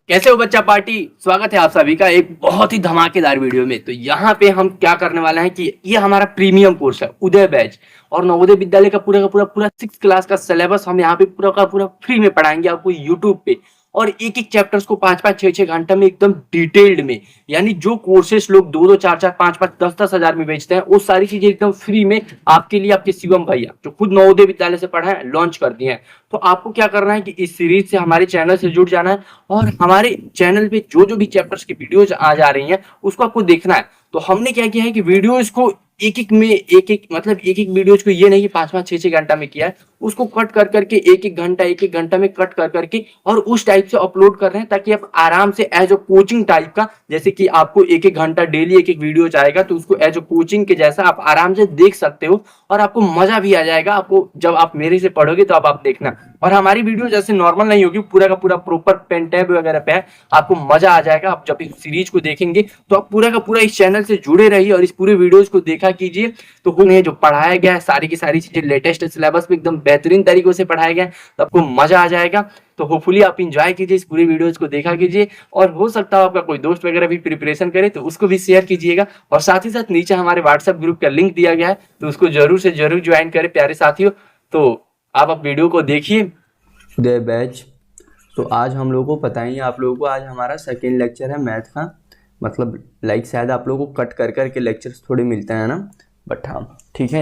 कैसे हो बच्चा पार्टी। स्वागत है आप सभी का एक बहुत ही धमाकेदार वीडियो में। तो यहाँ पे हम क्या करने वाले हैं कि ये हमारा प्रीमियम कोर्स है उदय बैच, और नवोदय विद्यालय का पूरा का पूरा 6 क्लास का सिलेबस हम यहाँ पे पूरा का पूरा फ्री में पढ़ाएंगे आपको यूट्यूब पे। और एक एक चैप्टर्स को 5-5 6-6 घंटा में एकदम डिटेल्ड में, यानी जो कोर्सेस लोग 2-2 4-4 5-5 10-10 हजार में बेचते हैं वो सारी चीजें एकदम फ्री में आपके लिए आपके शिवम भैया जो खुद नवोदय विद्यालय से पढ़ा है लॉन्च कर दिए हैं। तो आपको क्या करना है कि इस सीरीज से हमारे चैनल से जुड़ जाना है, और हमारे चैनल पे जो जो भी चैप्टर्स की वीडियोज आ जा रही हैं उसको आपको देखना है। तो हमने क्या किया है कि वीडियोज को एक एक में एक एक वीडियोज को ये नहीं कि 5-5 6-6 घंटा में किया है, उसको कट कर करके एक एक घंटा में कट कर करके और उस टाइप से अपलोड कर रहे हैं, ताकि आप आराम से एज अ कोचिंग टाइप का, जैसे कि आपको एक एक घंटा डेली एक एक वीडियो जाएगा तो उसको एज अ कोचिंग के जैसा आप आराम से देख सकते हो, और आपको मजा भी आ जाएगा। आपको जब आप मेरे से पढ़ोगे तो आप देखना। और हमारी वीडियो जैसे नॉर्मल नहीं होगी, पूरा का पूरा प्रॉपर पेन टैब वगैरह पे है, आपको मजा आ जाएगा। आप जब इस सीरीज को देखेंगे तो आप पूरा का पूरा इस चैनल से जुड़े रहिए और इस पूरे वीडियोस को देखा कीजिए। तो उन्हें जो पढ़ाया गया है सारी की सारी चीजें लेटेस्ट सिलेबस में एकदम बेहतरीन तरीके से पढ़ाया गया है, तो आपको मजा आ जाएगा। तो होपफुली आप इंजॉय कीजिए, इस पूरे वीडियोस को देखा कीजिए, और हो सकता है आपका कोई दोस्त वगैरह भी प्रिपरेशन करे तो उसको भी शेयर कीजिएगा। और साथ ही साथ नीचे हमारे व्हाट्सएप ग्रुप का लिंक दिया गया है, तो उसको जरूर से जरूर ज्वाइन करें प्यारे साथियों। तो आप वीडियो को देखिए। उदय बैच। तो आज हम लोगों को पता ही, आप लोगों को आज हमारा सेकेंड लेक्चर है मैथ का। मतलब शायद आप लोगों को कट कर कर के लेक्चर्स थोड़े मिलते हैं ना, बट हाँ ठीक है।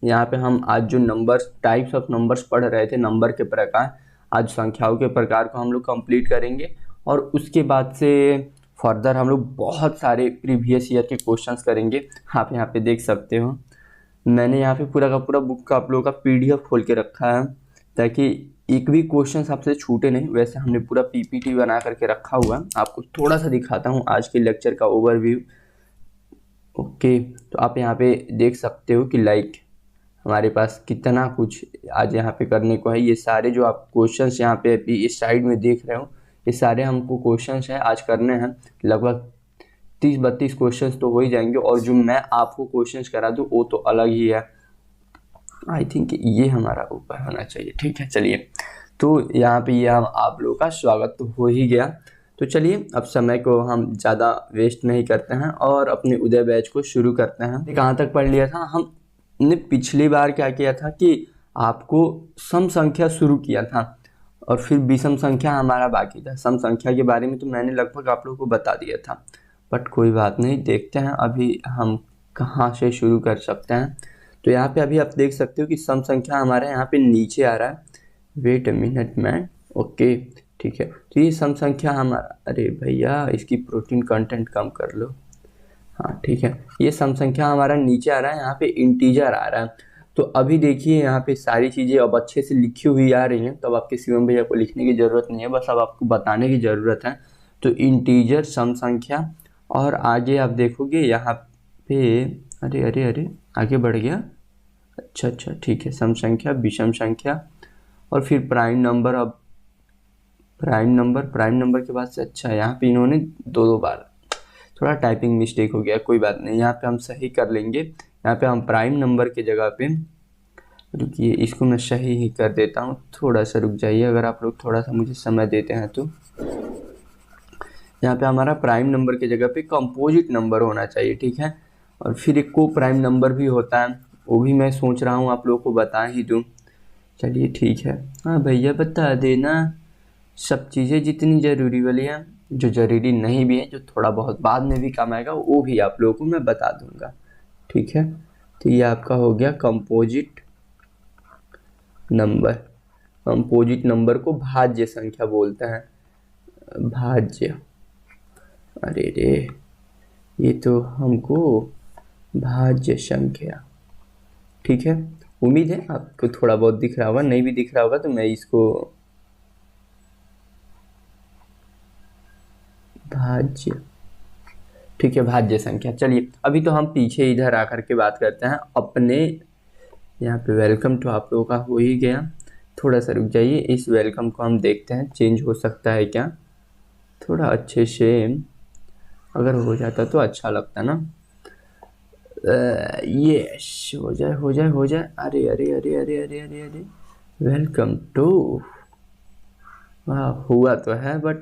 यहाँ पे हम आज जो नंबर्स, टाइप्स ऑफ नंबर्स पढ़ रहे थे, नंबर के प्रकार, आज संख्याओं के प्रकार को हम लोग कंप्लीट करेंगे। और उसके बाद से फर्दर हम लोग बहुत सारे प्रीवियस ईयर के क्वेश्चंस करेंगे। आप यहाँ पे देख सकते हो, मैंने यहाँ पे पूरा का पूरा बुक का आप लोगों का पीडीएफ खोल के रखा है, ताकि एक भी क्वेश्चन आपसे छूटे नहीं। वैसे हमने पूरा पीपीटी बना करके रखा हुआ है। आपको थोड़ा सा दिखाता हूँ आज के लेक्चर का ओवरव्यू। ओके, तो आप यहाँ पे देख सकते हो कि हमारे पास कितना कुछ आज यहाँ पे करने को है। ये सारे जो आप क्वेश्चंस यहाँ पे इस साइड में देख रहे हो, ये सारे हमको क्वेश्चंस हैं आज करने हैं। लगभग 30-32 क्वेश्चंस तो हो ही जाएंगे, और जो मैं आपको क्वेश्चंस करा दूँ वो तो अलग ही है। आई थिंक ये हमारा ऊपर होना चाहिए। ठीक है, चलिए। तो यहाँ पे ये हम आप लोगों का स्वागत तो हो ही गया। तो चलिए अब समय को हम ज़्यादा वेस्ट नहीं करते हैं और अपने उदय बैच को शुरू करते हैं। कहाँ तक पढ़ लिया था हमने? पिछली बार क्या किया था कि आपको सम संख्या शुरू किया था, और फिर विषम संख्या हमारा बाकी था। सम संख्या के बारे में तो मैंने लगभग आप लोगों को बता दिया था, बट कोई बात नहीं, देखते हैं अभी हम कहाँ से शुरू कर सकते हैं। तो यहाँ पे अभी आप देख सकते हो कि सम संख्या हमारे यहाँ पे नीचे आ रहा है। Wait a minute man. Okay, ठीक है। तो ये सम संख्या हमारा, अरे भैया इसकी प्रोटीन कंटेंट कम कर लो। हाँ ठीक है, ये सम संख्या हमारा नीचे आ रहा है, यहाँ पे इंटीजर आ रहा है। तो अभी देखिए यहाँ पे सारी चीज़ें अब अच्छे से लिखी हुई आ रही हैं, तो अब आपके शिवम भैया को लिखने की ज़रूरत नहीं है, बस अब आपको बताने की ज़रूरत है। तो इंटीजर सम संख्या, और आगे आप देखोगे यहाँ पे, अरे अरे अरे आगे बढ़ गया। अच्छा ठीक है, सम संख्या, विषम संख्या, और फिर प्राइम नंबर। अब प्राइम नंबर के बाद से, अच्छा यहाँ पे इन्होंने दो बार, थोड़ा टाइपिंग मिस्टेक हो गया, कोई बात नहीं, यहाँ पे हम सही कर लेंगे। यहाँ पे हम प्राइम नंबर के जगह पे, रुकिए इसको मैं सही ही कर देता हूँ, थोड़ा सा रुक जाइए अगर आप लोग थोड़ा सा मुझे समय देते हैं तो। यहाँ पे हमारा प्राइम नंबर की जगह पे कंपोजिट नंबर होना चाहिए, ठीक है। और फिर एक को प्राइम नंबर भी होता है, वो भी मैं सोच रहा हूँ आप लोगों को बता ही दूँ। चलिए ठीक है, हाँ भैया बता देना सब चीज़ें जितनी ज़रूरी वाली हैं, जो ज़रूरी नहीं भी है, जो थोड़ा बहुत बाद में भी काम आएगा वो भी आप लोगों को मैं बता दूंगा, ठीक है। तो ये आपका हो गया कंपोजिट नंबर। कंपोजिट नंबर को भाज्य संख्या बोलते हैं, भाज्य। अरे रे, ये तो हमको भाज्य संख्या, ठीक है। उम्मीद है आपको थोड़ा बहुत दिख रहा होगा, नहीं भी दिख रहा होगा तो मैं इसको भाज्य, ठीक है, भाज्य संख्या। चलिए अभी तो हम पीछे इधर आकर के बात करते हैं अपने यहाँ पे। वेलकम टू आप लोगों का हो ही गया, थोड़ा सा रुक जाइए, इस वेलकम को हम देखते हैं चेंज हो सकता है क्या, थोड़ा अच्छे से अगर हो जाता तो अच्छा लगता ना। यस, हो जाए हो जाए हो जाए। अरे अरे अरे अरे अरे अरे अरे, वेलकम टू, हाँ हुआ तो है, बट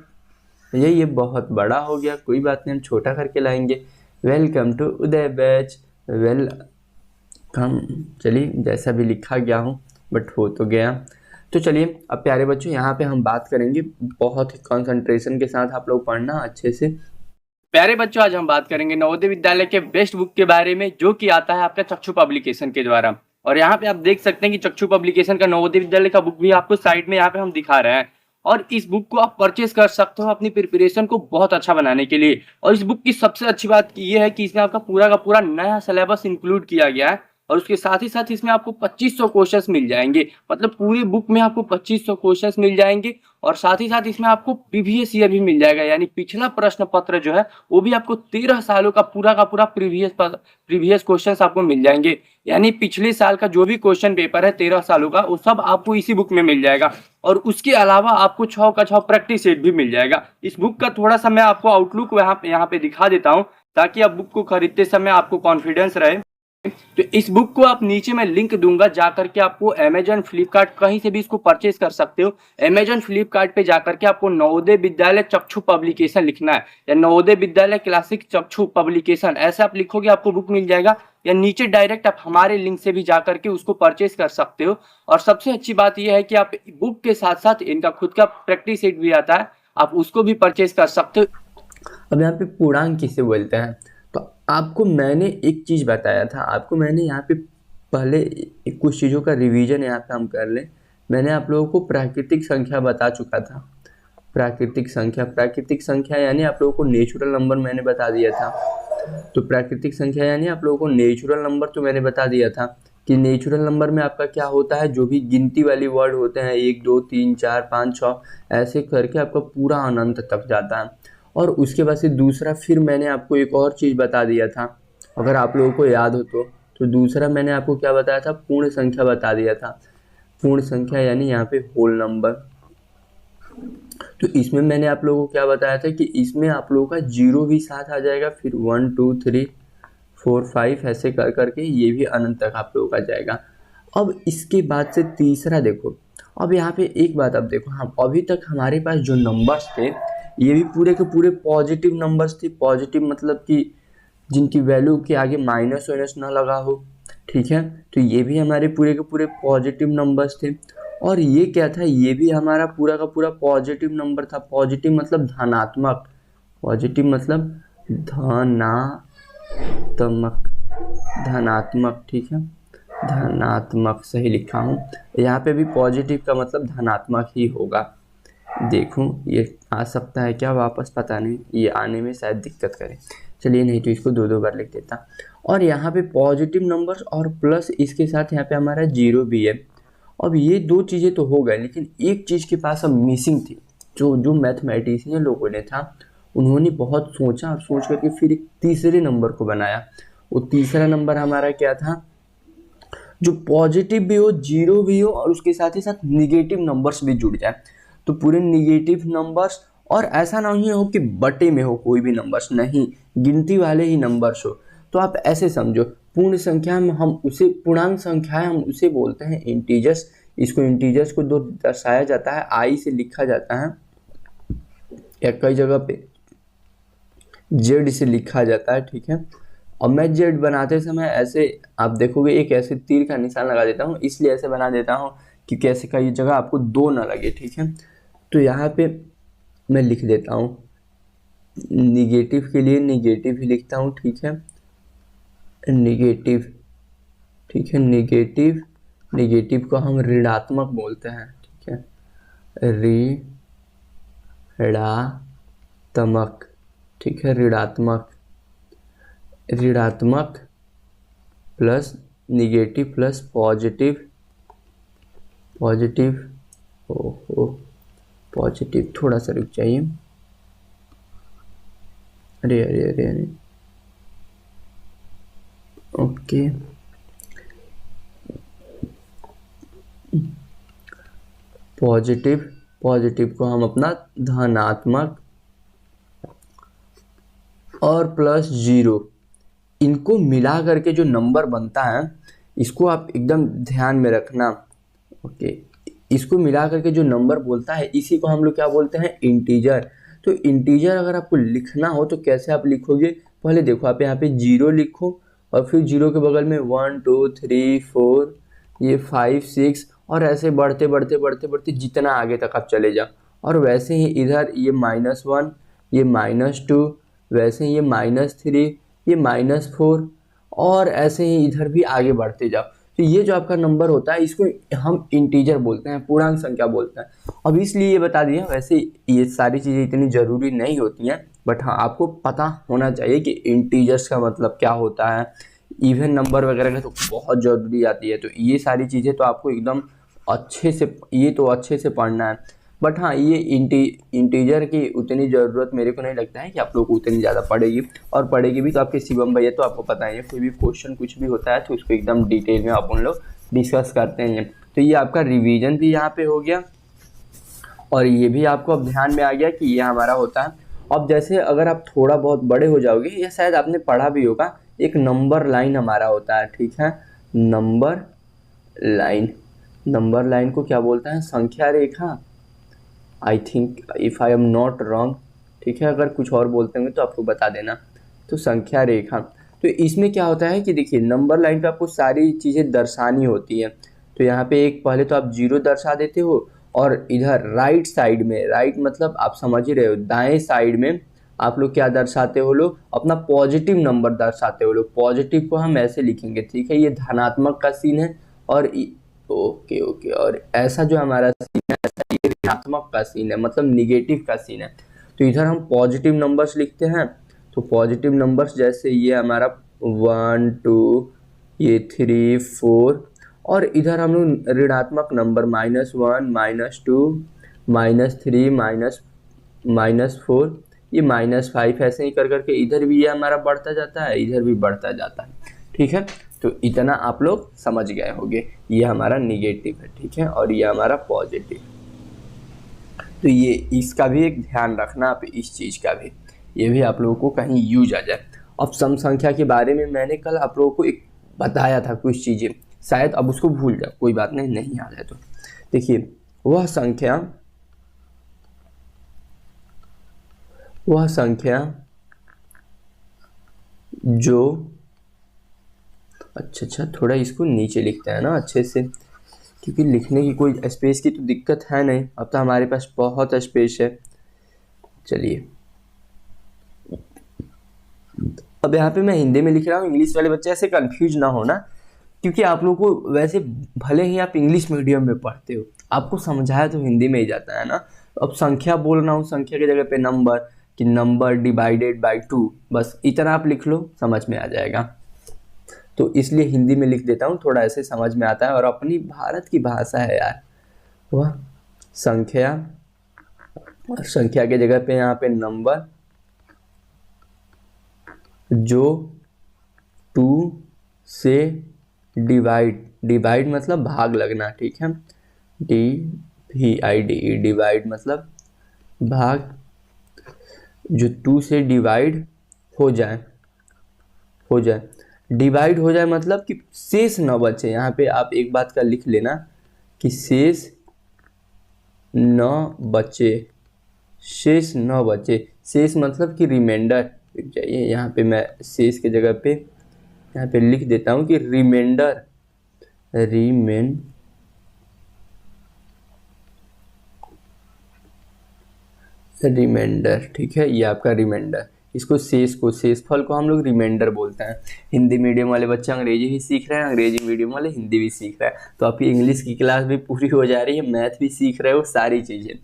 ये बहुत बड़ा हो गया, कोई बात नहीं, हम छोटा करके लाएंगे। Welcome to Uday batch, welcome. चलिए जैसा भी लिखा गया हो, बट हो तो गया। तो चलिए अब प्यारे बच्चों, यहाँ पे हम बात करेंगे, बहुत ही कंसंट्रेशन के साथ आप लोग पढ़ना अच्छे से। प्यारे बच्चों, आज हम बात करेंगे नवोदय विद्यालय के बेस्ट बुक के बारे में, जो कि आता है आपका चक्षु पब्लिकेशन के द्वारा। और यहाँ पे आप देख सकते हैं कि चक्षु पब्लिकेशन का नवोदय विद्यालय का बुक भी आपको साइड में यहाँ पे हम दिखा रहे हैं। और इस बुक को आप परचेज कर सकते हो अपनी प्रिपरेशन को बहुत अच्छा बनाने के लिए। और इस बुक की सबसे अच्छी बात ये है कि इसमें आपका पूरा का पूरा नया सिलेबस इंक्लूड किया गया है। और उसके साथ ही साथ इसमें आपको 2500 क्वेश्चंस मिल जाएंगे, मतलब पूरी बुक में आपको 2500 क्वेश्चंस मिल जाएंगे। और साथ ही साथ इसमें आपको प्रीवियस ईयर भी मिल जाएगा, यानी पिछला प्रश्न पत्र जो है वो भी आपको 13 सालों का पूरा प्रीवियस क्वेश्चंस आपको मिल जाएंगे। यानी पिछले साल का जो भी क्वेश्चन पेपर है 13 सालों का, वो सब आपको इसी बुक में मिल जाएगा। और उसके अलावा आपको 6 का 6 प्रैक्टिस सेट भी मिल जाएगा। इस बुक का थोड़ा सा मैं आपको आउटलुक यहाँ पे दिखा देता हूँ, ताकि आप बुक को खरीदते समय आपको कॉन्फिडेंस रहे। तो इस बुक को आप नीचे मैं लिंक दूंगा, जाकर के आपको अमेजन, फ्लिपकार्ट कहीं से भी इसको परचेज कर सकते हो। अमेजन, फ्लिपकार्ट पे जाकर के आपको नवोदय विद्यालय चक्षु पब्लिकेशन लिखना है, या नवोदय विद्यालय क्लासिक चक्षु पब्लिकेशन ऐसे आप लिखोगे, आपको बुक मिल जाएगा। या नीचे डायरेक्ट आप हमारे लिंक से भी जाकर के उसको परचेज कर सकते हो। और सबसे अच्छी बात यह है कि आप बुक के साथ साथ इनका खुद का प्रैक्टिस सेट भी आता है, आप उसको भी परचेज कर सकते हो। अब यहाँ पे पूर्णांक किसे बोलते हैं, तो आपको मैंने एक चीज़ बताया था, आपको मैंने यहाँ पे पहले कुछ चीज़ों का रिवीजन यहाँ पे हम कर लें। मैंने आप लोगों को प्राकृतिक संख्या बता चुका था। प्राकृतिक संख्या यानी आप लोगों को नेचुरल नंबर मैंने बता दिया था। तो प्राकृतिक संख्या यानी आप लोगों को नेचुरल नंबर तो मैंने बता दिया था कि नेचुरल नंबर में आपका क्या होता है, जो भी गिनती वाली वर्ड होते हैं 1 2 3 4 5 6 ऐसे करके आपका पूरा अनंत तक जाता है। और उसके बाद से दूसरा, फिर मैंने आपको एक और चीज़ बता दिया था, अगर आप लोगों को याद हो तो दूसरा मैंने आपको क्या बताया था, पूर्ण संख्या बता दिया था। पूर्ण संख्या यानी यहाँ पे होल नंबर। तो इसमें मैंने आप लोगों को क्या बताया था कि इसमें आप लोगों का 0 भी साथ आ जाएगा, फिर 1 2 3 4 5 ऐसे कर करके ये भी अनंत तक आप लोगों का जाएगा। अब इसके बाद से तीसरा देखो, अब यहाँ पे एक बात अब देखो, हम अभी तक हमारे पास जो नंबर्स थे ये भी पूरे के पूरे पॉजिटिव नंबर्स थे। पॉजिटिव मतलब कि जिनकी वैल्यू के आगे माइनस वाइनस ना लगा हो, ठीक है। तो ये भी हमारे पूरे के पूरे पॉजिटिव नंबर्स थे। और ये क्या था, ये भी हमारा पूरा का पूरा पॉजिटिव नंबर था। पॉजिटिव मतलब धनात्मक, पॉजिटिव मतलब धनात्मक, ठीक है, धनात्मक सही लिखा हूँ। यहाँ पे भी पॉजिटिव का मतलब धनात्मक ही होगा। देखूं ये आ सकता है क्या वापस, पता नहीं, ये आने में शायद दिक्कत करे। चलिए नहीं तो इसको 2 बार लिख देता। और यहाँ पे पॉजिटिव नंबर्स और प्लस इसके साथ यहाँ पे हमारा 0 भी है। अब ये 2 चीज़ें तो हो गए, लेकिन एक चीज़ के पास अब मिसिंग थी, जो मैथमेटिशियन लोगों ने था, उन्होंने बहुत सोचा और सोच करके फिर एक तीसरे नंबर को बनाया। वो तीसरा नंबर हमारा क्या था, जो पॉजिटिव भी हो, 0 भी हो, और उसके साथ ही साथ निगेटिव नंबर्स भी जुड़ जाए। तो पूरे निगेटिव नंबर्स, और ऐसा नहीं हो कि बटे में हो कोई भी नंबर्स, नहीं, गिनती वाले ही नंबर्स हो। तो आप ऐसे समझो, पूर्ण संख्या में हम उसे, पूर्णांक संख्या है, हम उसे बोलते हैं इंटीजर्स। इसको इंटीजर्स को 2 दर्शाया जाता है, आई से लिखा जाता है, या कई जगह पे जेड से लिखा जाता है, ठीक है। और मैं जेड बनाते समय ऐसे आप देखोगे एक ऐसे तीर का निशान लगा देता हूँ, इसलिए ऐसे बना देता हूँ कि कैसे कई जगह आपको 2 ना लगे, ठीक है। तो यहाँ पे मैं लिख देता हूँ, निगेटिव के लिए निगेटिव ही लिखता हूँ, ठीक है, निगेटिव, ठीक है, निगेटिव को हम ऋणात्मक बोलते हैं, ठीक है, ऋणात्मक, ठीक है, ऋणात्मक plus negative plus positive, positive, थोड़ा सा रुक जाइए, अरे ओके, पॉजिटिव को हम अपना धनात्मक और प्लस 0, इनको मिला करके जो नंबर बनता है, इसको आप एकदम ध्यान में रखना, ओके। इसको मिला करके जो नंबर बोलता है इसी को हम लोग क्या बोलते हैं, इंटीजर। तो इंटीजर अगर आपको लिखना हो तो कैसे आप लिखोगे, पहले देखो आप यहाँ पे 0 लिखो और फिर 0 के बगल में 1 2 3 4 ये 5 6 और ऐसे बढ़ते बढ़ते बढ़ते बढ़ते जितना आगे तक आप चले जाओ। और वैसे ही इधर ये -1 ये -2 वैसे ही ये -3 ये -4 और ऐसे ही इधर भी आगे बढ़ते जाओ। तो ये जो आपका नंबर होता है इसको हम इंटीजर बोलते हैं, पूर्णांक संख्या बोलते हैं। अब इसलिए ये बता दिया, वैसे ये सारी चीज़ें इतनी ज़रूरी नहीं होती हैं, बट हाँ आपको पता होना चाहिए कि इंटीजर्स का मतलब क्या होता है, इवन नंबर वगैरह का तो बहुत ज़रूरी आती है। तो ये सारी चीज़ें तो आपको एकदम अच्छे से पढ़ना है। बट हाँ ये इंटीजर की उतनी ज़रूरत मेरे को नहीं लगता है कि आप लोग को उतनी ज़्यादा पड़ेगी, और पड़ेगी भी तो आपके शिवम भैया तो आपको पता ही है, कोई भी क्वेश्चन कुछ भी होता है तो उसको एकदम डिटेल में अपन लोग डिस्कस करते हैं। तो ये आपका रिवीजन भी यहाँ पे हो गया और ये भी आपको अब ध्यान में आ गया कि ये हमारा होता है। अब जैसे अगर आप थोड़ा बहुत बड़े हो जाओगे, या शायद आपने पढ़ा भी होगा, एक नंबर लाइन हमारा होता है, ठीक है, नंबर लाइन को क्या बोलता है, संख्या रेखा, I think if I am not wrong, ठीक है, अगर कुछ और बोलते होंगे तो आपको बता देना। तो संख्या रेखा, तो इसमें क्या होता है कि देखिए नंबर लाइन पे आपको सारी चीज़ें दर्शानी होती है। तो यहाँ पे एक पहले तो आप 0 दर्शा देते हो, और इधर राइट साइड में, राइट मतलब आप समझ ही रहे हो, दाएं साइड में आप लोग क्या दर्शाते हो, लोग अपना पॉजिटिव नंबर दर्शाते हो। लोग पॉजिटिव को हम ऐसे लिखेंगे, ठीक है, ये धनात्मक का सीन है, और ओके और ऐसा जो हमारा सीन है, ऐसा ये ऋणात्मक का सीन है, मतलब निगेटिव का सीन है। तो इधर हम पॉजिटिव नंबर्स लिखते हैं, तो पॉजिटिव नंबर्स जैसे ये हमारा 1 2 ये 3 4, और इधर हम लोग ऋणात्मक नंबर -1 -2 -3 -4 ये -5 ऐसे ही कर करके इधर भी ये हमारा बढ़ता जाता है, इधर भी बढ़ता जाता है, ठीक है। तो इतना आप लोग समझ गए होंगे, ये हमारा निगेटिव है, ठीक है, और ये हमारा पॉजिटिव। तो ये इसका भी एक ध्यान रखना आप, इस चीज़ का भी, ये भी आप लोगों को कहीं यूज आ जाए। अब सम संख्या के बारे में मैंने कल आप लोगों को एक बताया था कुछ चीज़ें, शायद अब उसको भूल जाओ, कोई बात नहीं याद है तो देखिए, वह संख्या जो अच्छा थोड़ा इसको नीचे लिखते हैं ना अच्छे से, क्योंकि लिखने की कोई स्पेस की तो दिक्कत है नहीं, अब तो हमारे पास बहुत स्पेस है। चलिए अब यहाँ पे मैं हिंदी में लिख रहा हूँ, इंग्लिश वाले बच्चे ऐसे कंफ्यूज ना होना, क्योंकि आप लोगों को वैसे भले ही आप इंग्लिश मीडियम में पढ़ते हो, आपको समझाया तो हिंदी में ही जाता है ना। अब संख्या बोल रहा हूँ, संख्या की जगह पे नंबर, कि नंबर डिवाइडेड बाय 2, बस इतना आप लिख लो, समझ में आ जाएगा। तो इसलिए हिंदी में लिख देता हूँ, थोड़ा ऐसे समझ में आता है, और अपनी भारत की भाषा है यार। वह संख्या, और संख्या के जगह पे यहाँ पे नंबर जो 2 से डिवाइड मतलब भाग लगना, ठीक है, डिवाइड मतलब भाग, जो 2 से डिवाइड हो जाए डिवाइड हो जाए मतलब कि शेष न बचे। यहाँ पे आप एक बात का लिख लेना कि शेष न बचे, शेष मतलब कि रिमाइंडर। जाइए यहाँ पे मैं शेष के जगह पे यहाँ पे लिख देता हूँ कि रिमाइंडर, ठीक है, ये आपका रिमाइंडर। इसको शेषफल को हम लोग रिमाइंडर बोलते हैं। हिंदी मीडियम वाले बच्चे अंग्रेजी भी सीख रहे हैं, अंग्रेजी मीडियम वाले हिंदी भी सीख रहे हैं, तो आपकी इंग्लिश की क्लास भी पूरी हो जा रही है, मैथ भी सीख रहे हो, सारी चीज़ें।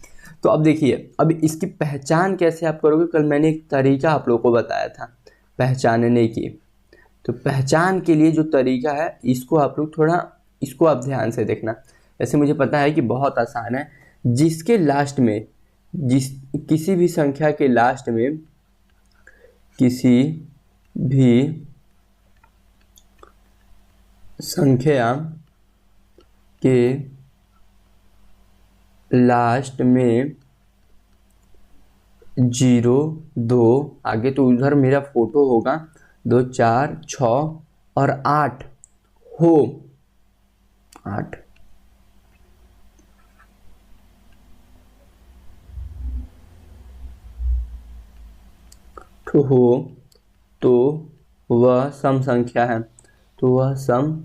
तो अब देखिए, अब इसकी पहचान कैसे आप करोगे, कल मैंने एक तरीका आप लोगों को बताया था पहचानने की। तो पहचान के लिए जो तरीका है, इसको आप लोग थोड़ा, इसको आप ध्यान से देखना। वैसे मुझे पता है कि बहुत आसान है, जिसके लास्ट में, किसी भी संख्या के लास्ट में, किसी भी संख्या के लास्ट में 0 2, आगे तो उधर मेरा फोटो होगा, 2 4 6 और 8 हो, 8 तो हो तो वह सम संख्या है, तो वह सम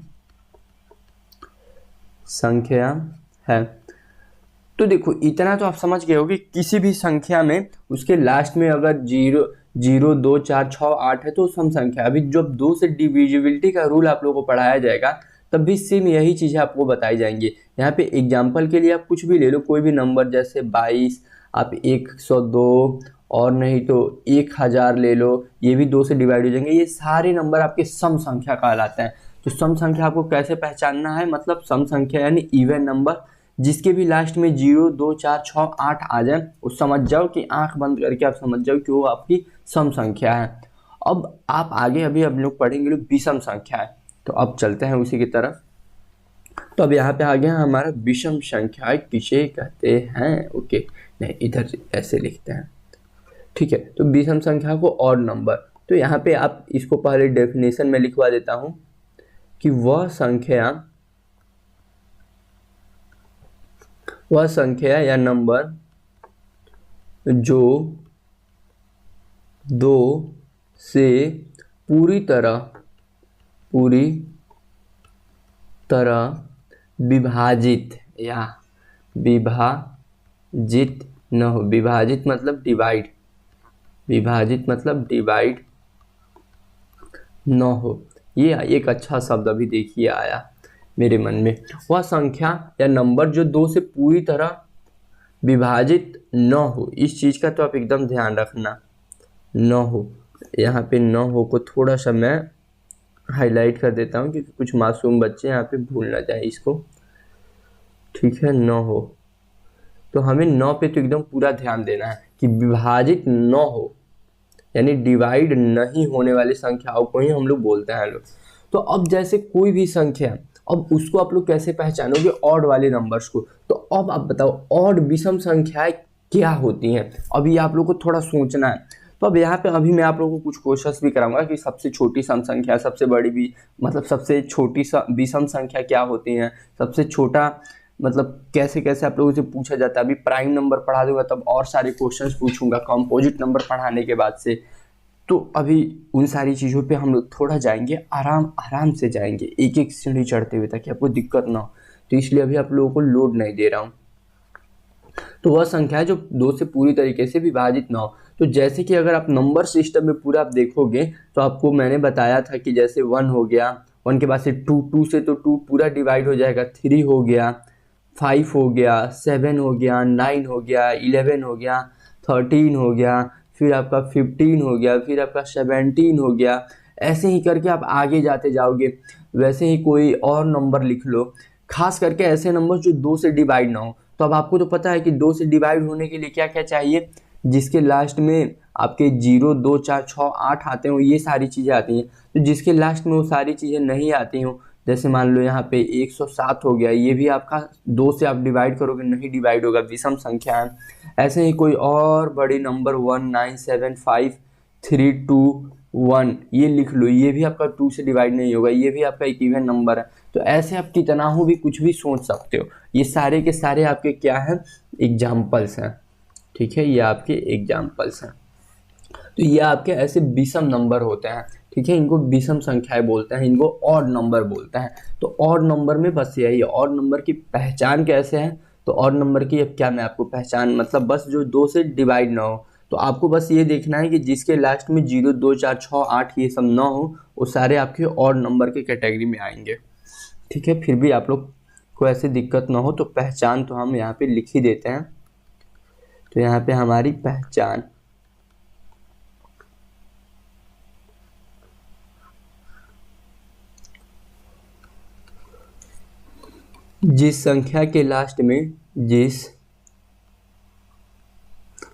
संख्या है। तो देखो इतना तो आप समझ गए हो कि किसी भी संख्या में उसके लास्ट में अगर 0 0 2 4 6 8 है तो सम संख्या। अभी जब 2 से डिविजिबिलिटी का रूल आप लोगों को पढ़ाया जाएगा तब भी सेम यही चीज़ें आपको बताई जाएंगी। यहाँ पे एग्जाम्पल के लिए आप कुछ भी ले लो, कोई भी नंबर, जैसे 22, आप 102 और नहीं तो 1000 ले लो, ये भी 2 से डिवाइड हो जाएंगे। ये सारे नंबर आपके सम संख्या कहलाते हैं। तो सम संख्या आपको कैसे पहचानना है, मतलब सम संख्या यानी इवन नंबर जिसके भी लास्ट में 0 2 4 6 8 आ जाए, उस समझ जाओ कि आंख बंद करके आप समझ जाओ कि वो आपकी सम संख्या है। अब आप आगे अभी हम लोग पढ़ेंगे लोग विषम संख्या है। तो अब चलते हैं उसी की तरफ। तो अब यहाँ पे आ गया हमारा विषम संख्या किसे कहते हैं। ओके, नहीं इधर ऐसे लिखते हैं, ठीक है। तो विषम संख्या को ऑड नंबर, तो यहाँ पे आप इसको पहले डेफिनेशन में लिखवा देता हूँ कि वह संख्या या नंबर जो 2 से पूरी तरह विभाजित या विभाजित न हो। विभाजित मतलब डिवाइड, विभाजित मतलब डिवाइड न हो। ये एक अच्छा शब्द अभी देखिए आया मेरे मन में। वह संख्या या नंबर जो 2 से पूरी तरह विभाजित न हो, इस चीज का तो आप एकदम ध्यान रखना, न हो। यहाँ पे न हो को थोड़ा सा मैं हाईलाइट कर देता हूँ क्योंकि कुछ मासूम बच्चे यहाँ पे भूल ना जाए इसको, ठीक है। न हो तो हमें न पे तो एकदम पूरा ध्यान देना है कि विभाजित न हो, यानी डिवाइड नहीं होने वाली संख्याओं को ही हम लोग बोलते हैं लोग। तो अब जैसे कोई भी संख्या, अब उसको आप लोग कैसे पहचानोगे, ऑड वाले नंबर्स को। तो अब आप बताओ ऑड विषम संख्याएं क्या होती हैं, अभी आप लोग को थोड़ा सोचना है। तो अब यहाँ पे अभी मैं आप लोगों को कुछ क्वेश्चंस भी कराऊंगा कि सबसे छोटी सम संख्या, सबसे बड़ी भी मतलब सबसे छोटी विषम संख्या क्या होती हैं, सबसे छोटा मतलब कैसे कैसे आप लोगों से पूछा जाता है। अभी प्राइम नंबर पढ़ा दूंगा तब और सारे क्वेश्चंस पूछूंगा कंपोजिट नंबर पढ़ाने के बाद से। तो अभी उन सारी चीज़ों पे हम लोग थोड़ा जाएंगे, आराम से जाएंगे, एक एक सीढ़ी चढ़ते हुए ताकि आपको दिक्कत ना हो। तो इसलिए अभी आप लोगों को लोड नहीं दे रहा हूँ। तो वह संख्या है जो 2 से पूरी तरीके से विभाजित ना हो। तो जैसे कि अगर आप नंबर सिस्टम में पूरा आप देखोगे तो आपको मैंने बताया था कि जैसे 1 हो गया, 1 के बाद से 2, 2 से तो 2 पूरा डिवाइड हो जाएगा, 3 हो गया, 5 हो गया, 7 हो गया, 9 हो गया, 11 हो गया, 13 हो गया, फिर आपका 15 हो गया, फिर आपका 17 हो गया। ऐसे ही करके आप आगे जाते जाओगे। वैसे ही कोई और नंबर लिख लो, खास करके ऐसे नंबर जो 2 से डिवाइड ना हो। तो अब आपको तो पता है कि 2 से डिवाइड होने के लिए क्या क्या चाहिए, जिसके लास्ट में आपके 0 2 4 6 8 आते हो, ये सारी चीज़ें आती हैं। तो जिसके लास्ट में वो सारी चीज़ें नहीं आती हो, जैसे मान लो यहाँ पे 107 हो गया, ये भी आपका 2 से आप डिवाइड करोगे नहीं डिवाइड होगा, विषम संख्या है। ऐसे ही कोई और बड़ी नंबर 1975321 ये लिख लो, ये भी आपका 2 से डिवाइड नहीं होगा, ये भी आपका एक इवन नंबर है। तो ऐसे आप कितना हो भी कुछ भी सोच सकते हो। ये सारे के सारे आपके क्या हैं, एग्जाम्पल्स हैं, ठीक है। ये आपके एग्जाम्पल्स हैं। तो ये आपके ऐसे विषम नंबर होते हैं, ठीक है। इनको विषम संख्याएं बोलते हैं, इनको ऑड नंबर बोलते हैं। तो ऑड नंबर में बस यही है। ऑड नंबर की पहचान कैसे है, तो ऑड नंबर की अब क्या मैं आपको पहचान, मतलब बस जो 2 से डिवाइड ना हो। तो आपको बस ये देखना है कि जिसके लास्ट में 0 2 4 6 8 ये सब ना हो, वो सारे आपके ऑड नंबर के कैटेगरी में आएंगे, ठीक है। फिर भी आप लोग को ऐसे दिक्कत ना हो तो पहचान तो हम यहाँ पे लिख ही देते हैं। तो यहाँ पे हमारी पहचान, जिस संख्या के लास्ट में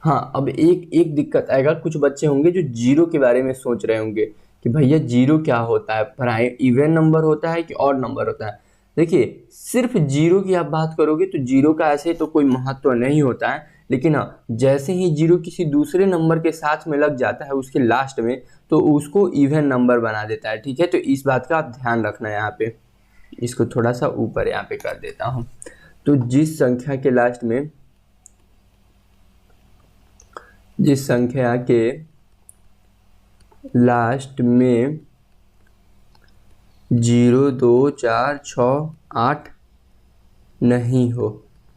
हाँ, अब एक दिक्कत आएगा, कुछ बच्चे होंगे जो जीरो के बारे में सोच रहे होंगे कि भैया जीरो क्या होता है, प्राइम इवन नंबर होता है कि ऑड नंबर होता है। देखिए सिर्फ जीरो की आप बात करोगे तो जीरो का ऐसे तो कोई महत्व नहीं होता है, लेकिन हाँ जैसे ही जीरो किसी दूसरे नंबर के साथ में लग जाता है उसके लास्ट में, तो उसको इवन नंबर बना देता है, ठीक है। तो इस बात का आप ध्यान रखना है। यहाँ पे इसको थोड़ा सा ऊपर यहाँ पे कर देता हूँ। तो जिस संख्या के लास्ट में, जिस संख्या के लास्ट में 0 लास्ट में 0 2 4 6 8 नहीं हो,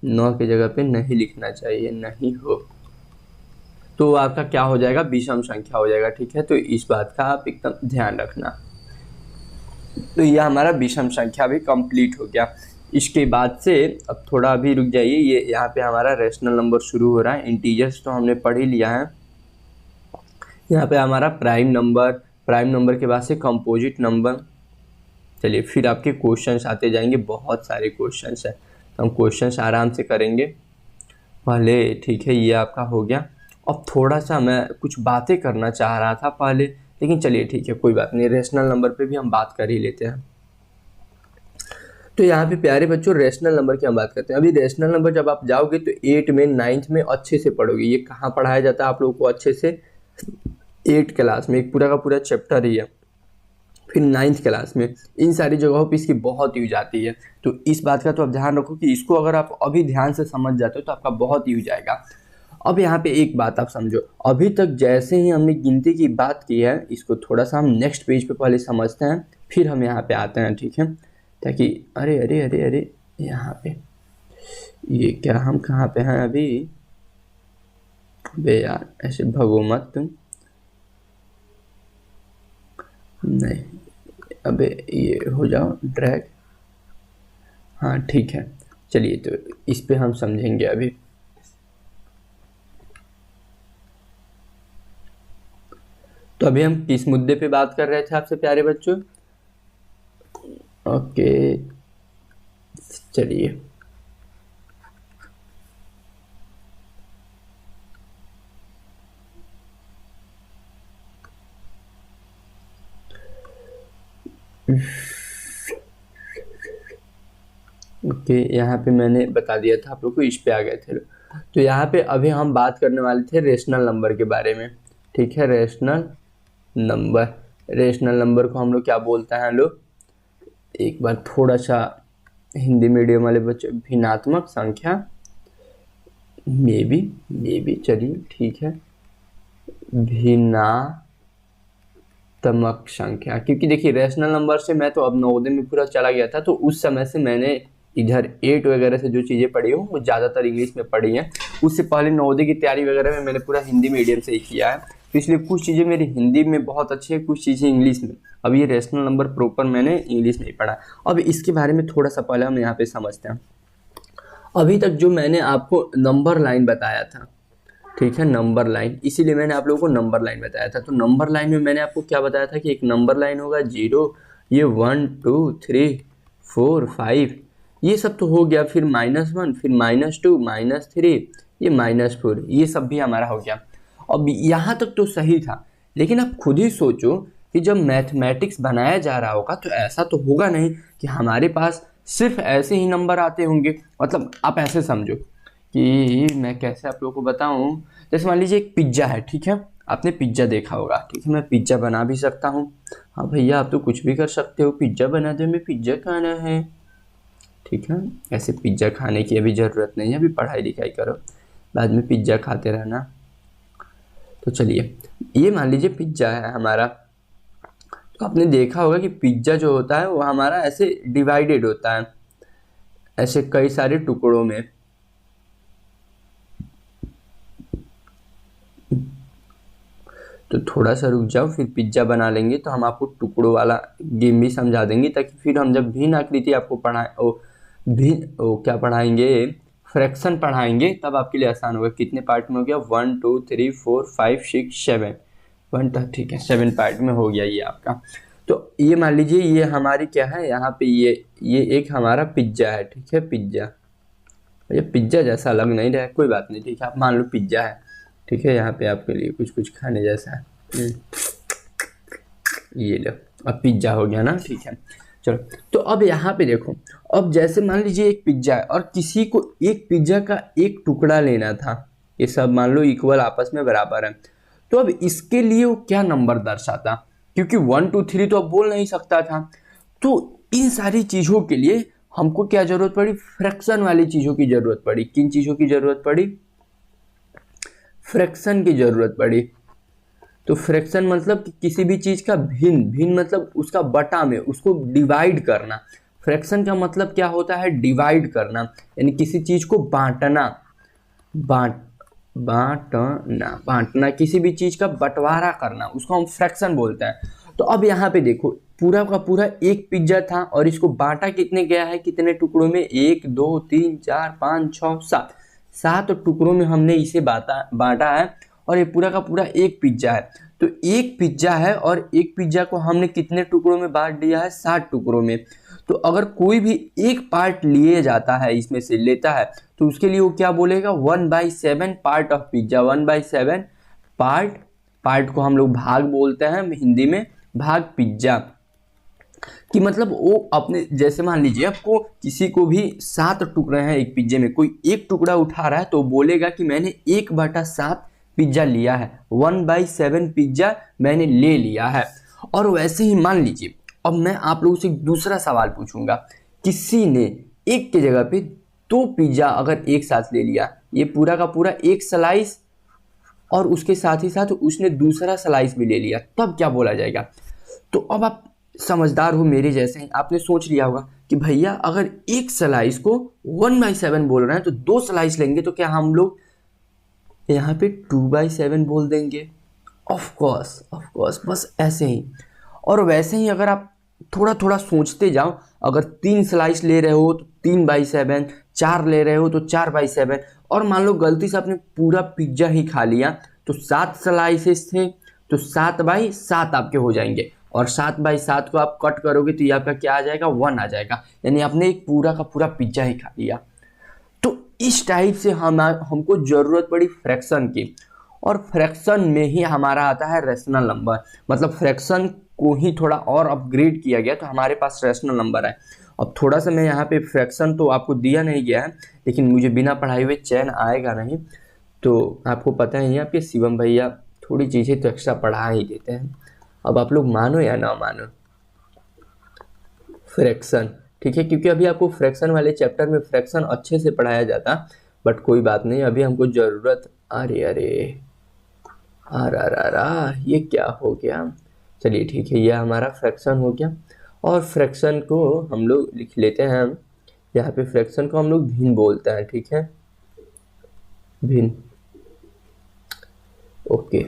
9 की जगह पे नहीं लिखना चाहिए, नहीं हो, तो आपका क्या हो जाएगा, विषम संख्या हो जाएगा। ठीक है, तो इस बात का आप एकदम ध्यान रखना। तो यह हमारा विषम संख्या भी कंप्लीट हो गया। इसके बाद से अब थोड़ा अभी रुक जाइए, ये यहाँ पे हमारा रेशनल नंबर शुरू हो रहा है। इंटीजर्स तो हमने पढ़ ही लिया है। यहाँ पे हमारा प्राइम नंबर के बाद से कंपोजिट नंबर। चलिए फिर आपके क्वेश्चंस आते जाएंगे, बहुत सारे क्वेश्चंस है, तो हम क्वेश्चंस आराम से करेंगे पहले। ठीक है, ये आपका हो गया। अब थोड़ा सा मैं कुछ बातें करना चाह रहा था पहले, लेकिन चलिए ठीक है, कोई बात नहीं, रेशनल नंबर पे भी हम बात कर ही लेते हैं। तो यहाँ पे प्यारे बच्चों रेशनल नंबर की हम बात करते हैं। अभी रेशनल नंबर जब आप जाओगे तो 8 में 9th में अच्छे से पढ़ोगे। ये कहाँ पढ़ाया जाता है आप लोगों को अच्छे से? 8 क्लास में, एक पूरा का पूरा चैप्टर ही है। फिर 9th क्लास में इन सारी जगहों पे इसकी बहुत यूज आती है। तो इस बात का तो आप ध्यान रखो कि इसको अगर आप अभी ध्यान से समझ जाते हो तो आपका बहुत यूज आएगा। अब यहाँ पे एक बात आप समझो, अभी तक जैसे ही हमने गिनती की बात की है, इसको थोड़ा सा हम नेक्स्ट पेज पे पहले समझते हैं, फिर हम यहाँ पे आते हैं। ठीक है, ताकि अरे अरे अरे अरे यहाँ पे ये क्या, हम कहाँ पे हैं अभी? बे यार ऐसे भगो मत तुम, नहीं, अबे ये हो जाओ ड्रैग। हाँ ठीक है, चलिए तो इस पे हम समझेंगे अभी। तो अभी हम किस मुद्दे पे बात कर रहे थे आपसे प्यारे बच्चों? ओके चलिए, ओके यहाँ पे मैंने बता दिया था आप लोग को, इस पे आ गए थे। तो यहाँ पे अभी हम बात करने वाले थे रेशनल नंबर के बारे में। ठीक है, रेशनल नंबर को हम लोग क्या बोलते हैं लोग, एक बार थोड़ा सा हिंदी मीडियम वाले बच्चे, भिन्नात्मक संख्या, मे बी चलिए ठीक है, भिन्नात्मक संख्या। क्योंकि देखिए रेशनल नंबर से मैं तो अब नवोदय में पूरा चला गया था, तो उस समय से मैंने इधर 8 वगैरह से जो चीज़ें पढ़ी हूँ वो ज़्यादातर इंग्लिश में पढ़ी हैं। उससे पहले नवोदय की तैयारी वगैरह में मैंने पूरा हिंदी मीडियम से ही किया है, तो इसलिए कुछ चीज़ें मेरी हिंदी में बहुत अच्छी है, कुछ चीज़ें इंग्लिश में। अब ये रेशनल नंबर प्रॉपर मैंने इंग्लिश में ही पढ़ा। अब इसके बारे में थोड़ा सा पहले हम यहाँ पे समझते हैं। अभी तक जो मैंने आपको नंबर लाइन बताया था, ठीक है, नंबर लाइन, इसीलिए मैंने आप लोगों को नंबर लाइन बताया था। तो नंबर लाइन में मैंने आपको क्या बताया था कि एक नंबर लाइन होगा 0, ये 1 2 3 4 5, ये सब तो हो गया। फिर -1, फिर -2, -3, ये -4, ये सब भी हमारा हो गया। अब यहाँ तक तो सही था, लेकिन आप खुद ही सोचो कि जब मैथमेटिक्स बनाया जा रहा होगा तो ऐसा तो होगा नहीं कि हमारे पास सिर्फ ऐसे ही नंबर आते होंगे। मतलब आप ऐसे समझो कि मैं कैसे आप लोगों को बताऊं, जैसे मान लीजिए एक पिज्ज़ा है, ठीक है, आपने पिज्ज़ा देखा होगा, ठीक है, मैं पिज्ज़ा बना भी सकता हूँ। हाँ भैया आप तो कुछ भी कर सकते हो, पिज्ज़ा बना दो, हमें पिज्ज़ा खाना है, ठीक है। ऐसे पिज्ज़ा खाने की अभी ज़रूरत नहीं है, अभी पढ़ाई लिखाई करो, बाद में पिज्ज़ा खाते रहना। तो चलिए ये मान लीजिए पिज्ज़ा है हमारा, तो आपने देखा होगा कि पिज्ज़ा जो होता है वो हमारा ऐसे डिवाइडेड होता है, ऐसे कई सारे टुकड़ों में। तो थोड़ा सा रुक जाओ, फिर पिज्ज़ा बना लेंगे तो हम आपको टुकड़ों वाला गेम भी समझा देंगे, ताकि फिर हम जब भिन्न आकृति आपको क्या पढ़ाएंगे, फ्रैक्शन पढ़ाएंगे, तब आपके लिए आसान होगा। कितने पार्ट में हो गया? 1 2 3 4 5 6 7, 1, ठीक है, 7 पार्ट में हो गया ये आपका। तो ये मान लीजिए ये हमारी क्या है, यहाँ पे ये एक हमारा पिज्ज़ा है, ठीक है, पिज्ज़ा, ये पिज्ज़ा जैसा लग नहीं रहा है, कोई बात नहीं, ठीक है, आप मान लो पिज्ज़ा है, ठीक है, यहाँ पे आपके लिए कुछ कुछ खाने जैसा है, ये लो, अब पिज्ज़ा हो गया ना, ठीक है। चलो तो अब यहाँ पे देखो, अब जैसे मान लीजिए एक पिज्ज़ा है और किसी को एक पिज्ज़ा का एक टुकड़ा लेना था, ये सब मान लो इक्वल आपस में बराबर है, तो अब इसके लिए वो क्या नंबर दर्शाता, क्योंकि 1 2 3 तो अब बोल नहीं सकता था। तो इन सारी चीज़ों के लिए हमको क्या जरूरत पड़ी? फ्रैक्शन वाली चीज़ों की जरूरत पड़ी। किन चीज़ों की जरूरत पड़ी? फ्रैक्शन की जरूरत पड़ी। तो फ्रैक्शन मतलब कि किसी भी चीज का भिन्न, भिन्न मतलब उसका बटा में, उसको डिवाइड करना। फ्रैक्शन का मतलब क्या होता है? डिवाइड करना, यानी किसी चीज को बांटना, बांटना किसी भी चीज का बंटवारा करना, उसको हम फ्रैक्शन बोलते हैं। तो अब यहाँ पे देखो, पूरा का पूरा एक पिज्जा था और इसको बांटा कितने गया है, कितने टुकड़ों में? 1 2 3 4 5 6 7, 7 टुकड़ों में हमने इसे बांटा है। और ये पूरा का पूरा एक पिज्जा है। तो एक पिज्जा है और एक पिज्जा को हमने कितने टुकड़ों में बांट दिया है? 7 टुकड़ों में। तो अगर कोई भी एक पार्ट लिए जाता है, इसमें से लेता है, तो उसके लिए वो क्या बोलेगा? 1/7 पार्ट ऑफ पिज्जा। 1/7 पार्ट को हम लोग भाग बोलते हैं हिंदी में, भाग पिज्जा। कि मतलब वो अपने, जैसे मान लीजिए आपको किसी को भी 7 टुकड़े हैं एक पिज्जे में, कोई एक टुकड़ा उठा रहा है तो बोलेगा कि मैंने 1/7 पिज्जा लिया है, 1/7 पिज्जा मैंने ले लिया है। और वैसे ही मान लीजिए, अब मैं आप लोगों से एक दूसरा सवाल पूछूंगा, किसी ने एक की जगह पे 2 पिज्जा अगर एक साथ ले लिया, ये पूरा का पूरा एक स्लाइस और उसके साथ ही साथ उसने दूसरा स्लाइस भी ले लिया, तब क्या बोला जाएगा? तो अब आप समझदार हो मेरे जैसे ही, आपने सोच लिया होगा कि भैया अगर एक स्लाइस को 1/7 बोल रहे हैं तो 2 स्लाइस लेंगे तो क्या हम लोग यहाँ पे 2/7 बोल देंगे? ऑफ कोर्स, बस ऐसे ही। और वैसे ही अगर आप थोड़ा थोड़ा सोचते जाओ, अगर 3 स्लाइस ले रहे हो तो 3/7, 4 ले रहे हो तो 4/7, और मान लो गलती से आपने पूरा पिज्जा ही खा लिया तो 7 स्लाइसेस थे तो 7/7 आपके हो जाएंगे। और 7/7 को आप कट करोगे तो ये आपका क्या आ जाएगा? 1 आ जाएगा, यानी आपने एक पूरा का पूरा पिज्जा ही खा लिया। तो इस टाइप से हमको जरूरत पड़ी फ्रैक्शन की, और फ्रैक्शन में ही हमारा आता है रैशनल नंबर। मतलब फ्रैक्शन को ही थोड़ा और अपग्रेड किया गया तो हमारे पास रैशनल नंबर है। अब थोड़ा सा मैं यहाँ पे फ्रैक्शन तो आपको दिया नहीं गया है, लेकिन मुझे बिना पढ़ाए हुए चैन आएगा नहीं। तो आपको पता ही है, आपके शिवम भैया थोड़ी चीज़ें तो एक्स्ट्रा पढ़ा ही देते हैं। अब आप लोग मानो या ना मानो, फ्रैक्शन, ठीक है, क्योंकि अभी आपको फ्रैक्शन वाले चैप्टर में फ्रैक्शन अच्छे से पढ़ाया जाता, बट कोई बात नहीं, अभी हमको ज़रूरत। अरे ये क्या हो गया? चलिए ठीक है, यह हमारा फ्रैक्शन हो गया। और फ्रैक्शन को हम लोग लिख लेते हैं, हम यहाँ पे फ्रैक्शन को हम लोग भिन्न बोलते हैं, ठीक है, भिन्न। ओके,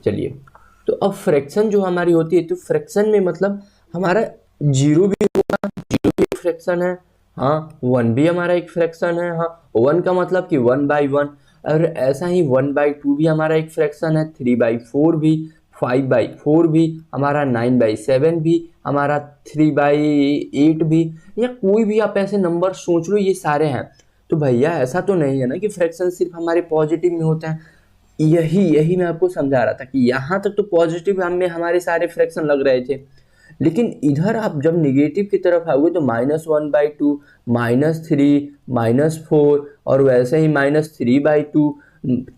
चलिए। तो अब फ्रैक्शन जो हमारी होती है, तो फ्रैक्शन में मतलब हमारा 0 भी होगा, 0 भी एक फ्रैक्शन है, हाँ, 1 भी हमारा एक फ्रैक्शन है, हाँ, 1 का मतलब कि 1/1। और ऐसा ही 1/2 भी हमारा एक फ्रैक्शन है, 3/4 भी, 5/4 भी हमारा, 9/7 भी हमारा, 3/8 भी, या कोई भी आप ऐसे नंबर सोच लो, ये सारे हैं। तो भैया ऐसा तो नहीं है ना कि फ्रैक्शन सिर्फ हमारे पॉजिटिव में होते हैं। यही मैं आपको समझा रहा था कि यहाँ तक तो पॉजिटिव में हमारे सारे फ्रैक्शन लग रहे थे, लेकिन इधर आप जब निगेटिव की तरफ आओगे तो -1/2, -3, -4, और वैसे ही -3/2,